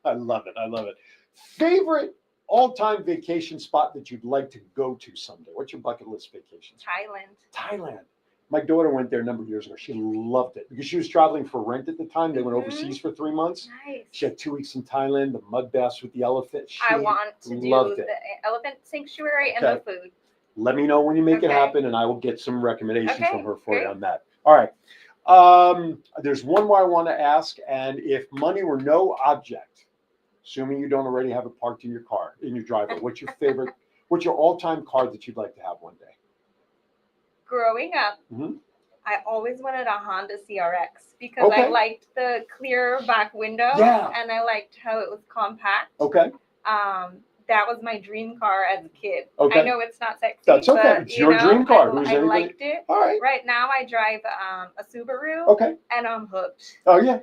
I love it. I love it. Favorite all-time vacation spot that you'd like to go to someday? What's your bucket list vacation spot? Thailand. My daughter went there a number of years ago. She loved it because she was traveling for rent at the time. They went overseas for 3 months. Nice. She had 2 weeks in Thailand, the mud baths with the elephant. I want to do the elephant sanctuary and the food. Let me know when you make it happen, and I will get some recommendations from her for you on that. All right. There's one more I want to ask, and if money were no object, assuming you don't already have it parked in your car, in your driveway, what's your favorite, what's your all-time car that you'd like to have one day? Growing up, I always wanted a Honda CRX because I liked the clear back window and I liked how it was compact. Okay. That was my dream car as a kid. Okay. I know it's not sexy. That's okay. But, it's your dream car. I liked it. All right. Right now I drive a Subaru. Okay. And I'm hooked. Oh yeah.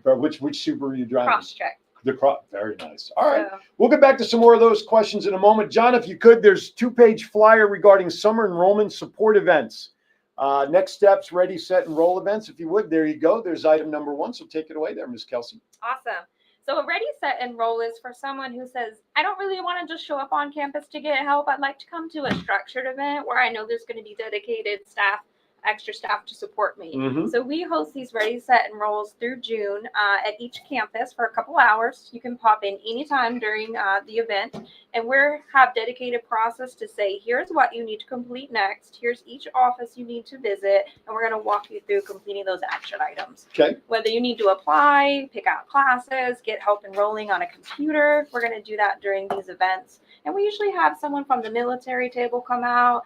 Which Subaru are you driving? Crosstrek. The cross. Very nice. All right. We'll get back to some more of those questions in a moment. John, if you could, there's 2-page flyer regarding summer enrollment support events. Next steps, ready, set, enroll events. If you would, there you go. There's item number 1. So take it away there, Ms. Kelsey. Awesome. So a ready, set, enroll is for someone who says, I don't really want to just show up on campus to get help. I'd like to come to a structured event where I know there's going to be dedicated staff, extra staff to support me. So we host these ready, set, enrolls through June at each campus for a couple hours. You can pop in anytime during the event, and we have dedicated process to say, here's what you need to complete next. Here's each office you need to visit, and we're going to walk you through completing those action items. Okay. Whether you need to apply, pick out classes, get help enrolling on a computer, we're going to do that during these events. And we usually have someone from the military table come out.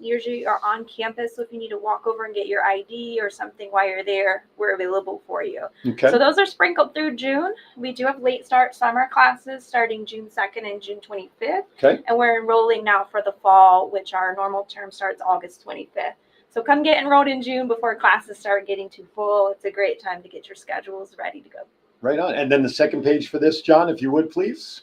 Usually are on campus, so if you need to walk over and get your ID or something while you're there, we're available for you. Okay. So those are sprinkled through June. We do have late start summer classes starting June 2nd and June 25th. Okay. And we're enrolling now for the fall, which our normal term starts August 25th. So come get enrolled in June before classes start getting too full. It's a great time to get your schedules ready to go. Right on. And then the second page for this, John, if you would, please.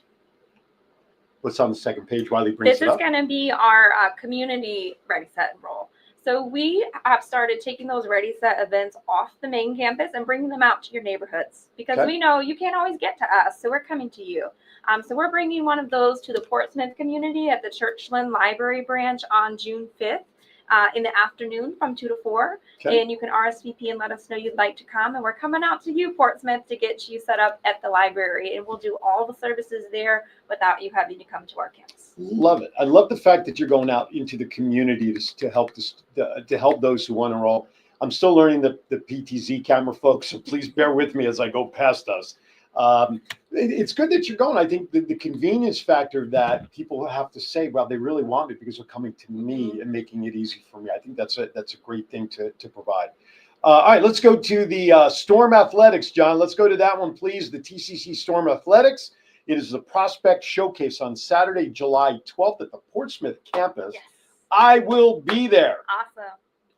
What's on the second page while he brings it up? This is going to be our community Ready, Set, Enroll. So we have started taking those Ready, Set events off the main campus and bringing them out to your neighborhoods because we know you can't always get to us, so we're coming to you. So we're bringing one of those to the Portsmouth community at the Churchland Library branch on June 5th. in the afternoon from 2 to 4. Okay. And you can RSVP and let us know you'd like to come. And we're coming out to you, Portsmouth, to get you set up at the library. And we'll do all the services there without you having to come to our campus. Love it. I love the fact that you're going out into the community to help to help those who want to enroll. I'm still learning the PTZ camera, folks, so please bear with me as I go past us. It's good that you're going. I think the convenience factor that people have to say, well, they really want it because they're coming to me and making it easy for me. I think that's a great thing to provide. All right, let's go to the Storm Athletics, John. Let's go to that one, please. The TCC Storm Athletics. It is the Prospect Showcase on Saturday, July 12th at the Portsmouth campus. Yes. I will be there. Awesome.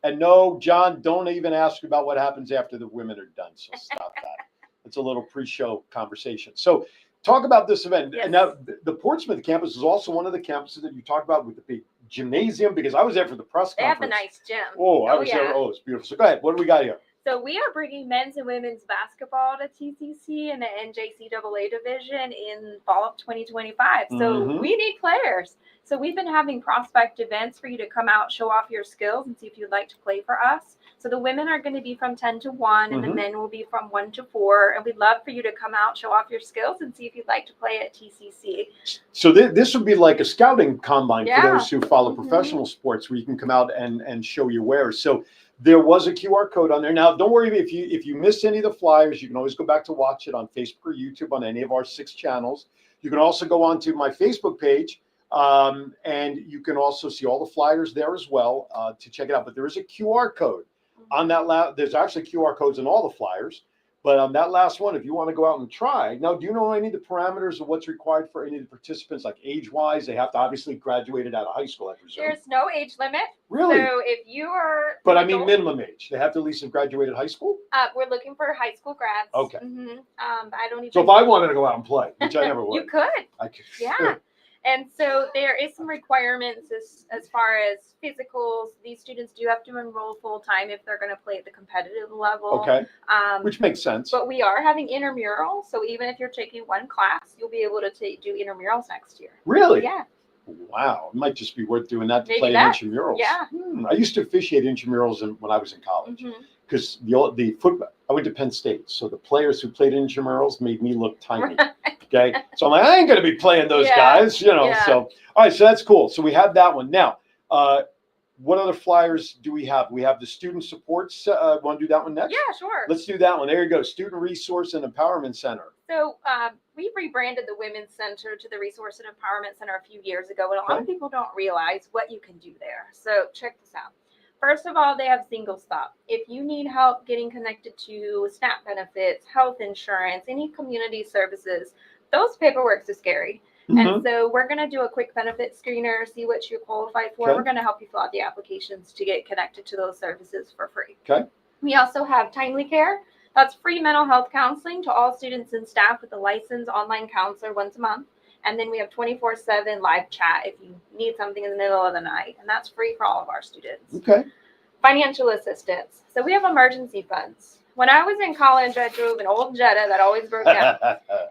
And no, John, don't even ask about what happens after the women are done. So stop that. It's a little pre-show conversation. So talk about this event. Yes. And now the Portsmouth campus is also one of the campuses that you talked about with the big gymnasium, because I was there for the press They have conference. the nice gym. Oh, I was there. Oh, it's beautiful. So go ahead. What do we got here? So we are bringing men's and women's basketball to TCC in the NJCAA division in fall of 2025. So we need players. So we've been having prospect events for you to come out, show off your skills, and see if you'd like to play for us. So the women are going to be from 10 to 1, and the men will be from 1 to 4. And we'd love for you to come out, show off your skills, and see if you'd like to play at TCC. So this would be like a scouting combine for Yeah. those who follow professional sports, where you can come out and show your wares. So there was a QR code on there. Now, don't worry if you missed any of the flyers. You can always go back to watch it on Facebook or YouTube on any of our 6 channels. You can also go onto my Facebook page, and you can also see all the flyers there as well to check it out. But there is a QR code on that. There's actually QR codes in all the flyers. But on that last one, if you want to go out and try. Now, do you know any of the parameters of what's required for any of the participants, like age-wise? They have to obviously graduated out of high school, I presume. There's no age limit. Really? So if you are. But I mean minimum age. They have to at least have graduated high school? We're looking for high school grads. Okay. I don't even. So if I wanted to go out and play, which I never would. You could. I could. Yeah. And so there is some requirements as far as physicals. These students do have to enroll full time if they're going to play at the competitive level. Okay. Which makes sense. But we are having intramurals. So even if you're taking one class, you'll be able to do intramurals next year. Really? Yeah. Wow. It might just be worth doing that to Maybe play that. intramurals. Yeah. I used to officiate intramurals when I was in college. Because the football, I went to Penn State, so the players who played intramurals made me look tiny. Okay, so I'm like, I ain't going to be playing those guys, you know. Yeah. So, all right, so that's cool. So we have that one now. What other flyers do we have? We have the student supports. Want to do that one next? Yeah, sure. Let's do that one. There you go. Student Resource and Empowerment Center. So we rebranded the Women's Center to the Resource and Empowerment Center a few years ago, and a lot of people don't realize what you can do there. So check this out. First of all, they have single stop. If you need help getting connected to SNAP benefits, health insurance, any community services, those paperworks are scary. And so we're going to do a quick benefit screener, see what you're qualified for. Okay. We're going to help you fill out the applications to get connected to those services for free. Okay. We also have Timely Care. That's free mental health counseling to all students and staff with a licensed online counselor once a month. And then we have 24/7 live chat if you need something in the middle of the night. And that's free for all of our students. Okay. Financial assistance. So we have emergency funds. When I was in college, I drove an old Jetta that always broke down.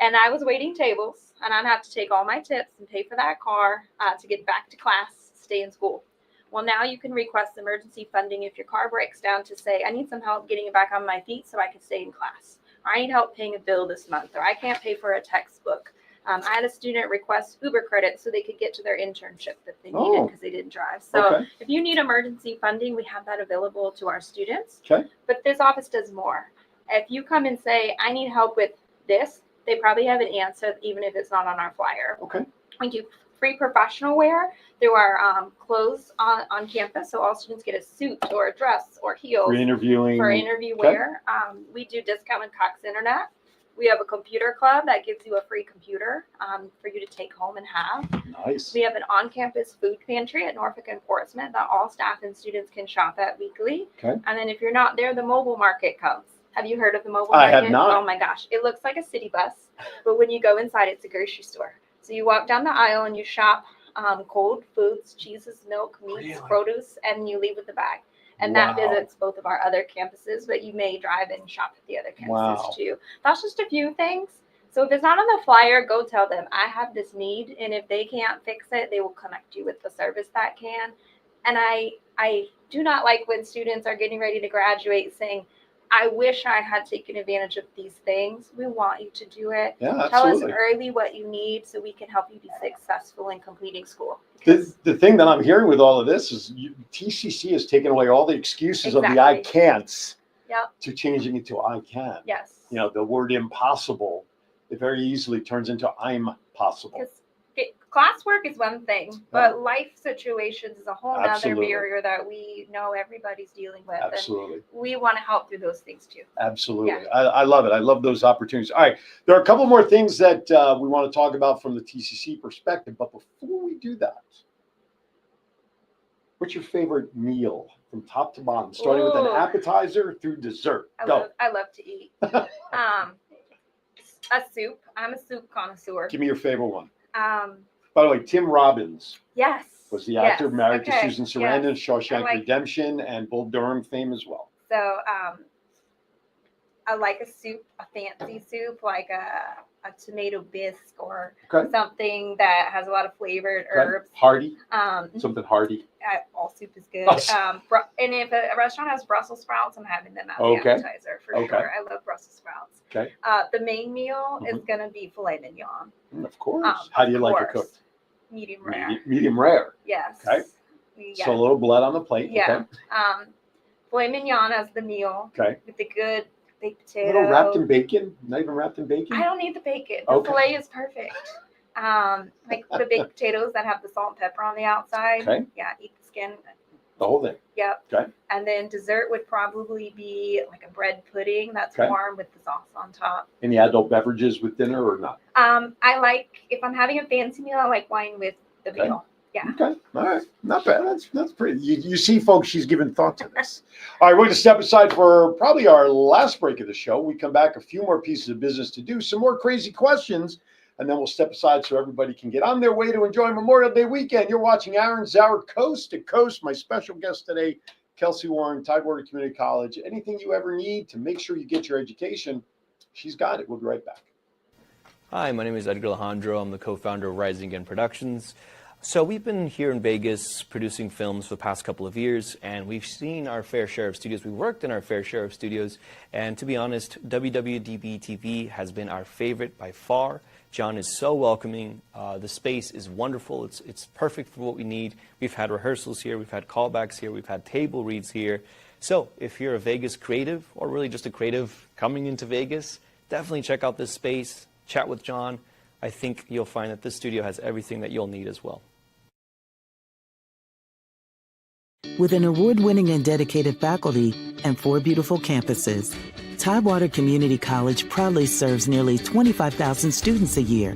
And I was waiting tables. And I'd have to take all my tips and pay for that car to get back to class, stay in school. Well, now you can request emergency funding if your car breaks down to say, I need some help getting it back on my feet so I can stay in class. Or I need help paying a bill this month. Or I can't pay for a textbook. I had a student request Uber credits so they could get to their internship that they needed because they didn't drive. So if you need emergency funding, we have that available to our students. Okay. But this office does more. If you come and say, I need help with this, they probably have an answer, even if it's not on our flyer. Okay. We do free professional wear through our clothes on campus. So all students get a suit or a dress or heels For interviewing. for interview wear. We do discounted Cox Internet. We have a computer club that gives you a free computer for you to take home and have. Nice. We have an on-campus food pantry at Norfolk and Portsmouth that all staff and students can shop at weekly. Okay. And then if you're not there, the mobile market comes. Have you heard of the mobile I market? have not. Oh my gosh. It looks like a city bus, but when you go inside, it's a grocery store. So you walk down the aisle and you shop cold foods, cheeses, milk, meats, produce, and you leave with the bag. And that visits both of our other campuses, but you may drive and shop at the other campuses too. That's just a few things. So if it's not on the flyer, go tell them, I have this need. And if they can't fix it, they will connect you with the service that can. And I do not like when students are getting ready to graduate saying, I wish I had taken advantage of these things. We want you to do it. Yeah, Tell us absolutely. early what you need so we can help you be successful in completing school. The thing that I'm hearing with all of this is TCC has taken away all the excuses of the I can'ts to changing it to I can. Yes. You know, the word impossible, it very easily turns into I'm possible. Because classwork is one thing, but life situations is a whole other barrier that we know everybody's dealing with. Absolutely. And we want to help through those things too. Absolutely. Yeah. I love it. I love those opportunities. All right. There are a couple more things that we want to talk about from the TCC perspective. But before we do that, what's your favorite meal from top to bottom, starting with an appetizer through dessert? I love to eat. A soup. I'm a soup connoisseur. Give me your favorite one. By the way, Tim Robbins. Yes. Was the actor married to Susan Sarandon, Shawshank Redemption, and Bull Durham fame as well. So I like a soup, a fancy soup, like a tomato bisque or something that has a lot of flavored herbs. Hearty. Something hearty. All soup is good. And if a restaurant has Brussels sprouts, I'm having them as the appetizer for sure. I love Brussels sprouts. Okay. The main meal is gonna be filet mignon. Of course. How do you like it cooked? Medium rare. Medium rare. Yes. Okay. Yeah. So a little blood on the plate. Yeah. Okay. Filet mignon as the meal. Okay. With the good baked potato. A little wrapped in bacon? Not even wrapped in bacon? I don't need the bacon. The filet is perfect. Like the baked potatoes that have the salt and pepper on the outside. Okay. Yeah, eat the skin. The whole thing. Yep. Okay. And then dessert would probably be like a bread pudding that's warm with the sauce on top. Any adult beverages with dinner or not? I like, if I'm having a fancy meal, I like wine with the meal. Yeah. Okay. All right. Not bad. That's pretty. You see, folks, she's given thought to this. All right. We're going to step aside for probably our last break of the show. We come back, a few more pieces of business to do, some more crazy questions, and then we'll step aside so everybody can get on their way to enjoy Memorial Day weekend. You're watching Aaron Zauer, Coast to Coast. My special guest today, Kelsey Warren, Tidewater Community College. Anything you ever need to make sure you get your education, she's got it. We'll be right back. Hi, my name is Edgar Alejandro. I'm the co-founder of Rising Again Productions. So we've been here in Vegas producing films for the past couple of years, and we've seen our fair share of studios. We've worked in our fair share of studios, and to be honest, WWDBTV has been our favorite by far. John is so welcoming. The space is wonderful. It's perfect for what we need. We've had rehearsals here. We've had callbacks here. We've had table reads here. So if you're a Vegas creative, or really just a creative coming into Vegas, definitely check out this space. Chat with John. I think you'll find that this studio has everything that you'll need as well. With an award-winning and dedicated faculty and 4 beautiful campuses, Tidewater Community College proudly serves nearly 25,000 students a year,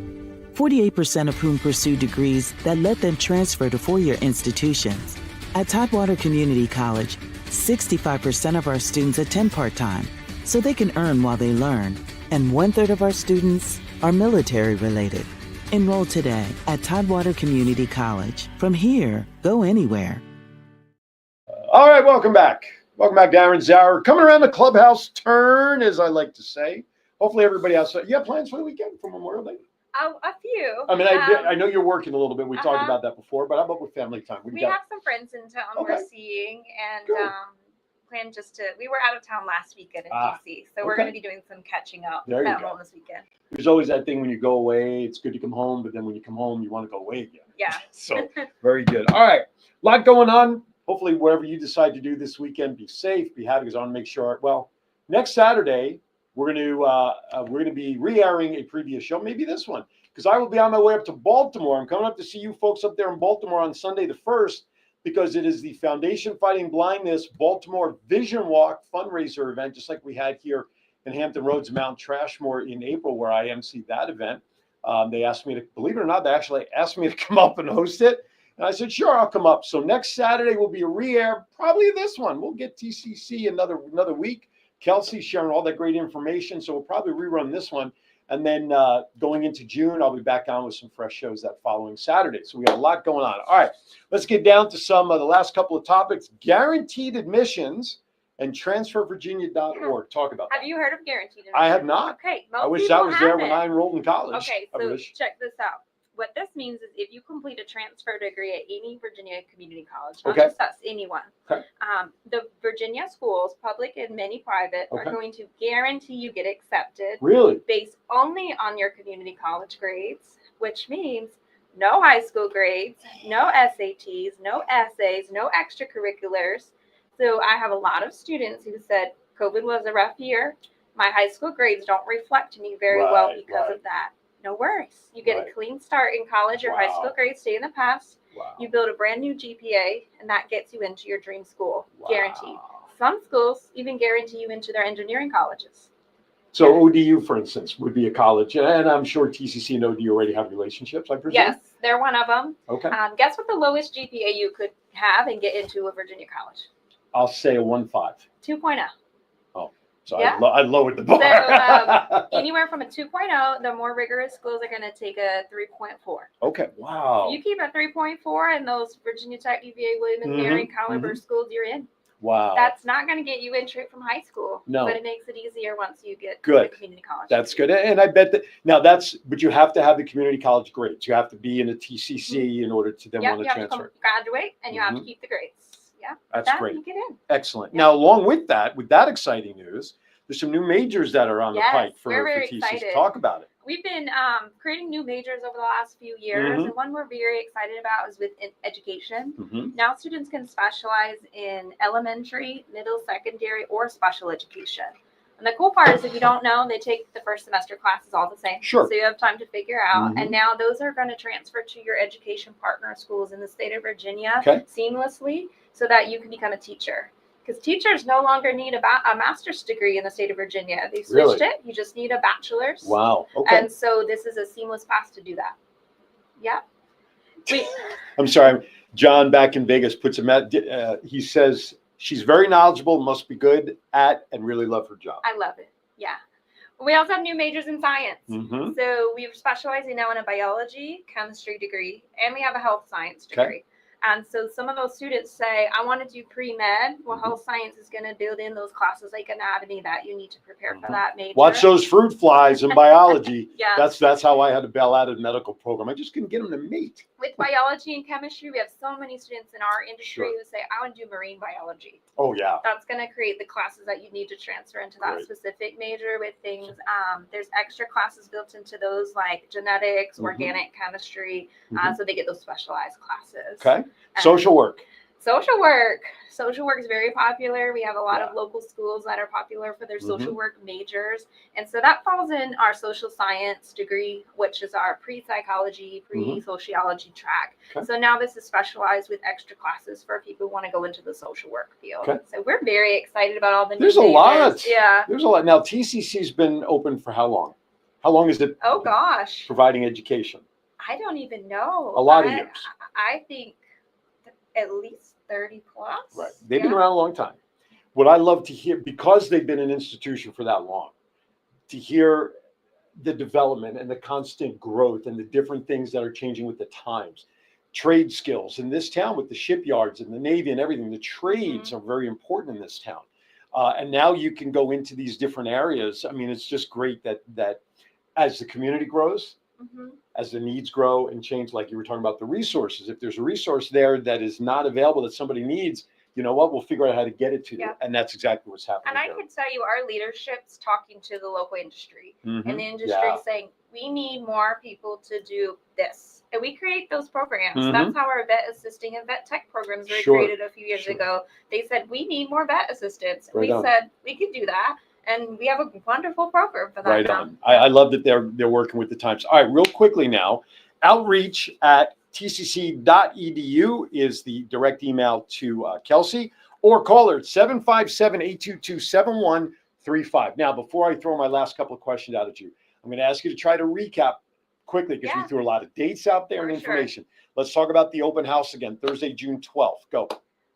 48% of whom pursue degrees that let them transfer to four-year institutions. At Tidewater Community College, 65% of our students attend part-time, so they can earn while they learn, and 1/3 of our students are military-related. Enroll today at Tidewater Community College. From here, go anywhere. All right, welcome back. Welcome back to Aaron Zauer. Coming around the clubhouse turn, as I like to say. Hopefully everybody else, you have plans for the weekend for Memorial Day? A few. I mean, I know you're working a little bit. We talked about that before, but how about with family time? We have some friends in town we're seeing, and plan we were out of town last weekend in DC, so we're going to be doing some catching up at home this weekend. There's always that thing when you go away, it's good to come home, but then when you come home, you want to go away again. Yeah. So, very good. All right. A lot going on. Hopefully, wherever you decide to do this weekend, be safe, be happy, because I want to make sure. Well, next Saturday, we're going to be re-airing a previous show, maybe this one, because I will be on my way up to Baltimore. I'm coming up to see you folks up there in Baltimore on Sunday the 1st, because it is the Foundation Fighting Blindness Baltimore Vision Walk fundraiser event, just like we had here in Hampton Roads, Mount Trashmore in April, where I emceed that event. They asked me to, believe it or not, they actually asked me to come up and host it. And I said, sure, I'll come up. So next Saturday will be a re-air, probably this one. We'll get TCC another week. Kelsey sharing all that great information. So we'll probably rerun this one. And then going into June, I'll be back on with some fresh shows that following Saturday. So we got a lot going on. All right, let's get down to some of the last couple of topics. Guaranteed admissions and transfervirginia.org. Talk about that. Have you heard of guaranteed admissions? I have not. Okay. I wish that was there when I enrolled in college. Okay, so check this out. what this means is if you complete a transfer degree at any Virginia community college, not Okay. just us, anyone, Okay. the Virginia schools, public and many private, are Okay. going to guarantee you get accepted Really? based only on your community college grades, which means no high school grades, no SATs, no essays, no extracurriculars. So I have a lot of students who said COVID was a rough year. My high school grades don't reflect me very well Right, because right. of that. No worries. You get Right. a clean start in college. Your high Wow. school grades stay in the past. Wow. You build a brand new GPA, and that gets you into your dream school, Wow. guaranteed. Some schools even guarantee you into their engineering colleges. So ODU, for instance, would be a college, and I'm sure TCC and ODU already have relationships, I presume? Yes, they're one of them. Okay. Guess what the lowest GPA you could have and get into a Virginia college? I'll say a 1.5. 2.0. So Yeah. I lowered the bar. So anywhere from a 2.0, the more rigorous schools are going to take a 3.4. Okay. Wow. You keep a 3.4 in those Virginia Tech, UVA, William and Mary caliber schools you're in. Wow. That's not going to get you in straight from high school. No. But it makes it easier once you get Good. to community college. That's good. And I bet that now but you have to have the community college grades. You have to be in a TCC in order to then Yep, want you to have to transfer. graduate and you have to keep the grades. Yeah. That's that, great. You get in. Excellent. Yeah. Now, along with that exciting news, there's some new majors that are on the Yes, pike for we're very TCC. excited. Talk about it. We've been creating new majors over the last few years, and one we're very excited about is with education. Now students can specialize in elementary, middle, secondary, or special education. And the cool part is if you don't know, they take the first semester classes all the same. Sure. So you have time to figure out. And now those are going to transfer to your education partner schools in the state of Virginia seamlessly so that you can become a teacher. Because teachers no longer need a master's degree in the state of Virginia. They switched it. You just need a bachelor's. Wow. Okay. And so this is a seamless path to do that. Yeah. I'm sorry. John back in Vegas puts he says she's very knowledgeable, must be good at, and really love her job. I love it. Yeah. We also have new majors in science. So we're specializing now in a biology, chemistry degree, and we have a health science degree. And so some of those students say, I want to do pre-med. Well, health science is going to build in those classes like anatomy that you need to prepare for that major. Watch those fruit flies in biology. Yeah. That's how I had to bail out of medical program. I just couldn't get them to mate. With biology and chemistry, we have so many students in our industry who say, I want to do marine biology. Oh, yeah. That's going to create the classes that you need to transfer into that specific major with things. There's extra classes built into those like genetics, organic chemistry. So they get those specialized classes. Okay. Social work. Social work. Social work is very popular. We have a lot of local schools that are popular for their social work majors. And so that falls in our social science degree, which is our pre-psychology, pre-sociology track. So now this is specialized with extra classes for people who want to go into the social work field. So we're very excited about all the new There's a majors. lot. Yeah. There's a lot. Now, TCC's been open for how long? How long is it Oh, gosh. providing education? I don't even know. A lot of years. I think at least 30 plus. Right. They've been around a long time. What I love to hear, because they've been an institution for that long, to hear the development and the constant growth and the different things that are changing with the times. Trade skills in this town with the shipyards and the Navy and everything. The trades are very important in this town. And now you can go into these different areas. I mean, it's just great that as the community grows, as the needs grow and change, like you were talking about the resources, if there's a resource there that is not available that somebody needs, you know what, we'll figure out how to get it to you. And that's exactly what's happening. And I can tell you our leadership's talking to the local industry and the industry saying, we need more people to do this. And we create those programs. That's how our vet assisting and vet tech programs were created a few years ago. They said, we need more vet assistants. And we said, we could do that. And we have a wonderful program for that. Right on. I love that they're working with the times. All right, real quickly now, outreach at tcc.edu is the direct email to Kelsey, or call her at 757-822-7135. Now, before I throw my last couple of questions out at you, I'm going to ask you to try to recap quickly because we threw a lot of dates out there and information. Let's talk about the open house again, Thursday, June 12th. Go.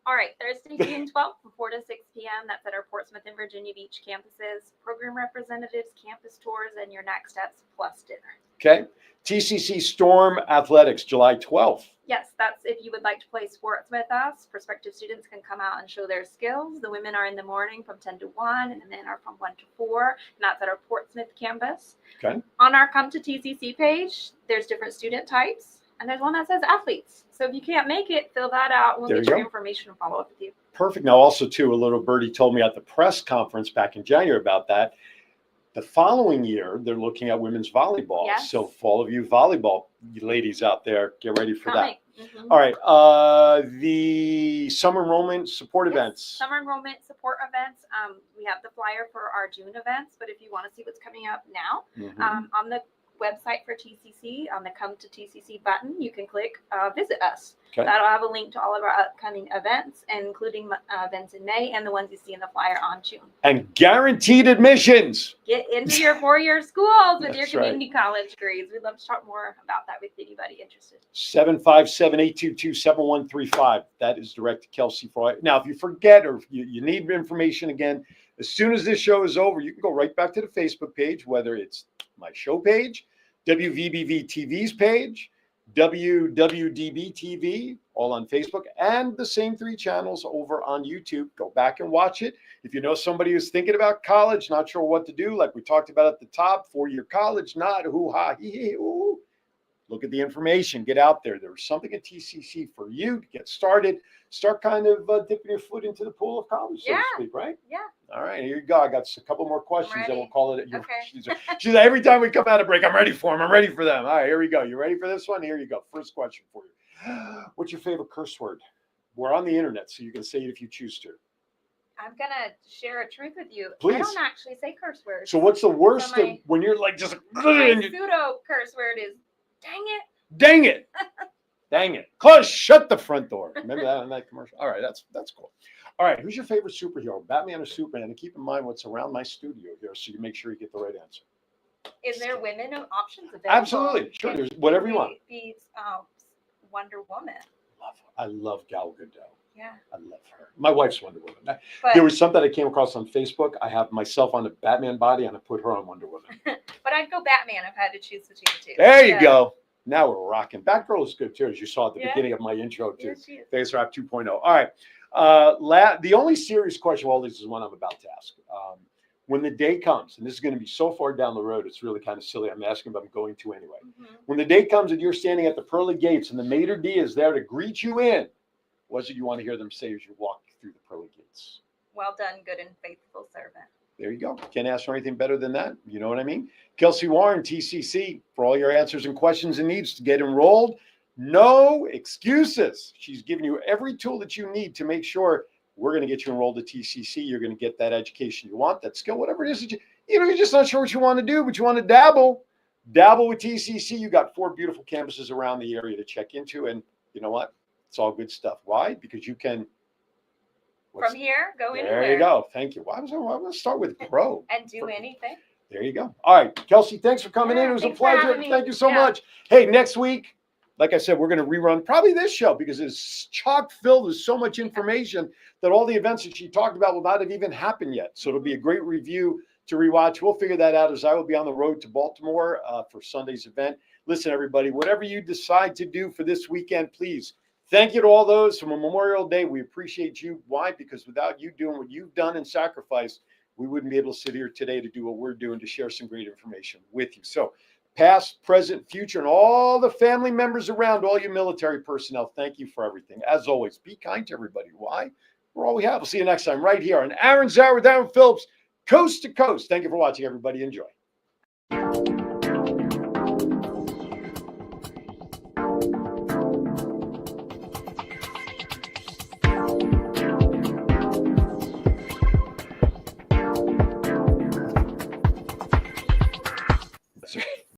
All right, Thursday, June 12th from 4 to 6 p.m. That's at our Portsmouth and Virginia Beach campuses. Program representatives, campus tours, and your next steps plus dinner. Okay. TCC Storm Athletics, July 12th. Yes, that's if you would like to play sports with us. Prospective students can come out and show their skills. The women are in the morning from 10 to 1, and the men are from 1 to 4, and that's at our Portsmouth campus. Okay. On our Come to TCC page, there's different student types, and there's one that says athletes. So if you can't make it, fill that out. We'll There get you your go. information and follow up with you. Perfect. Now, also, too, a little birdie told me at the press conference back in January about that. The following year, they're looking at women's volleyball. Yes. So for all of you volleyball ladies out there, get ready for Coming. that. Mhm. All right. The summer enrollment support Yes, events. Summer enrollment support events. We have the flyer for our June events, but if you want to see what's coming up now, Mhm. on the website for TCC, on the Come to TCC button, you can click Visit Us. Okay. That'll have a link to all of our upcoming events, including events in May and the ones you see in the flyer on June. And guaranteed admissions. Get into your four-year schools with your That's right. community college degrees. We'd love to talk more about that with anybody interested. 757-822-7135. That is direct to Kelsey Fry. Now, if you forget or if you need information again, as soon as this show is over, you can go right back to the Facebook page, whether it's my show page, WWDBTV's page, WWDBTV, all on Facebook, and the same 3 channels over on YouTube. Go back and watch it. If you know somebody who's thinking about college, not sure what to do, like we talked about at the top, 4-year college, not hoo-ha, hee-hee-ooh. Look at the information. Get out there. There's something at TCC for you to get started. Start kind of dipping your foot into the pool of college, so to speak, right? Yeah. All right, here you go. I got a couple more questions, and we'll ready. call it. Okay. She's like, every time we come out of break, I'm ready for them. I'm ready for them. All right, here we go. You ready for this one? Here you go. First question for you. What's your favorite curse word? We're on the internet, so you can say it if you choose to. I'm going to share a truth with you. Please. I don't actually say curse words. So what's the worst So my- when you're like just My pseudo curse word is, dang it. dang it. Dang it. Close, shut the front door. Remember that in that commercial? All right, that's cool. All right, who's your favorite superhero? Batman or Superman? And keep in mind what's around my studio here so you make sure you get the right answer. Is there women options available? Absolutely. Sure, there's whatever you want. Be Wonder Woman. I love Gal Gadot. Yeah. I love her. My wife's Wonder Woman. But, There was something I came across on Facebook. I have myself on the Batman body and I put her on Wonder Woman. but I'd go Batman if I had to choose between the two. There you Yeah. go. Now we're rocking. Batgirl is good too, as you saw at the Yeah. beginning of my intro too. Yes, she is. Face Rap 2.0. All right. The only serious question of all this is one I'm about to ask. When the day comes, and this is going to be so far down the road, it's really kind of silly. I'm asking, but I'm going to anyway. Mhm. When the day comes and you're standing at the pearly gates and the maitre d' is there to greet you in, what is it you want to hear them say as you walk through the pearly gates? Well done, good and faithful servant. There you go. Can't ask for anything better than that. You know what I mean? Kelsey Warren, TCC, for all your answers and questions and needs to get enrolled. No excuses. She's giving you every tool that you need to make sure we're going to get you enrolled at TCC. You're going to get that education you want, that skill, whatever it is that you're just not sure what you want to do, but you want to dabble. Dabble with TCC. You got 4 beautiful campuses around the area to check into. And you know what? It's all good stuff. Why? Because you can. From here, go anywhere. There you go. Thank you. Why was I going to start with grow? And do anything. There you go. All right, Kelsey, thanks for coming in. Yeah, It was a thanks for pleasure. having me. Thank you so Yeah. much. Hey, next week, like I said, we're going to rerun probably this show because it's chock filled with so much information that all the events that she talked about will not have even happened yet. So it'll be a great review to rewatch. We'll figure that out as I will be on the road to Baltimore for Sunday's event. Listen, everybody, whatever you decide to do for this weekend, please. Thank you to all those from Memorial Day. We appreciate you. Why? Because without you doing what you've done and sacrificed, we wouldn't be able to sit here today to do what we're doing to share some great information with you. So past, present, future, and all the family members around, all you military personnel, thank you for everything. As always, be kind to everybody. Why? We're all we have. We'll see you next time right here on Aaron's Hour with Aaron Phillips, coast to coast. Thank you for watching, everybody. Enjoy.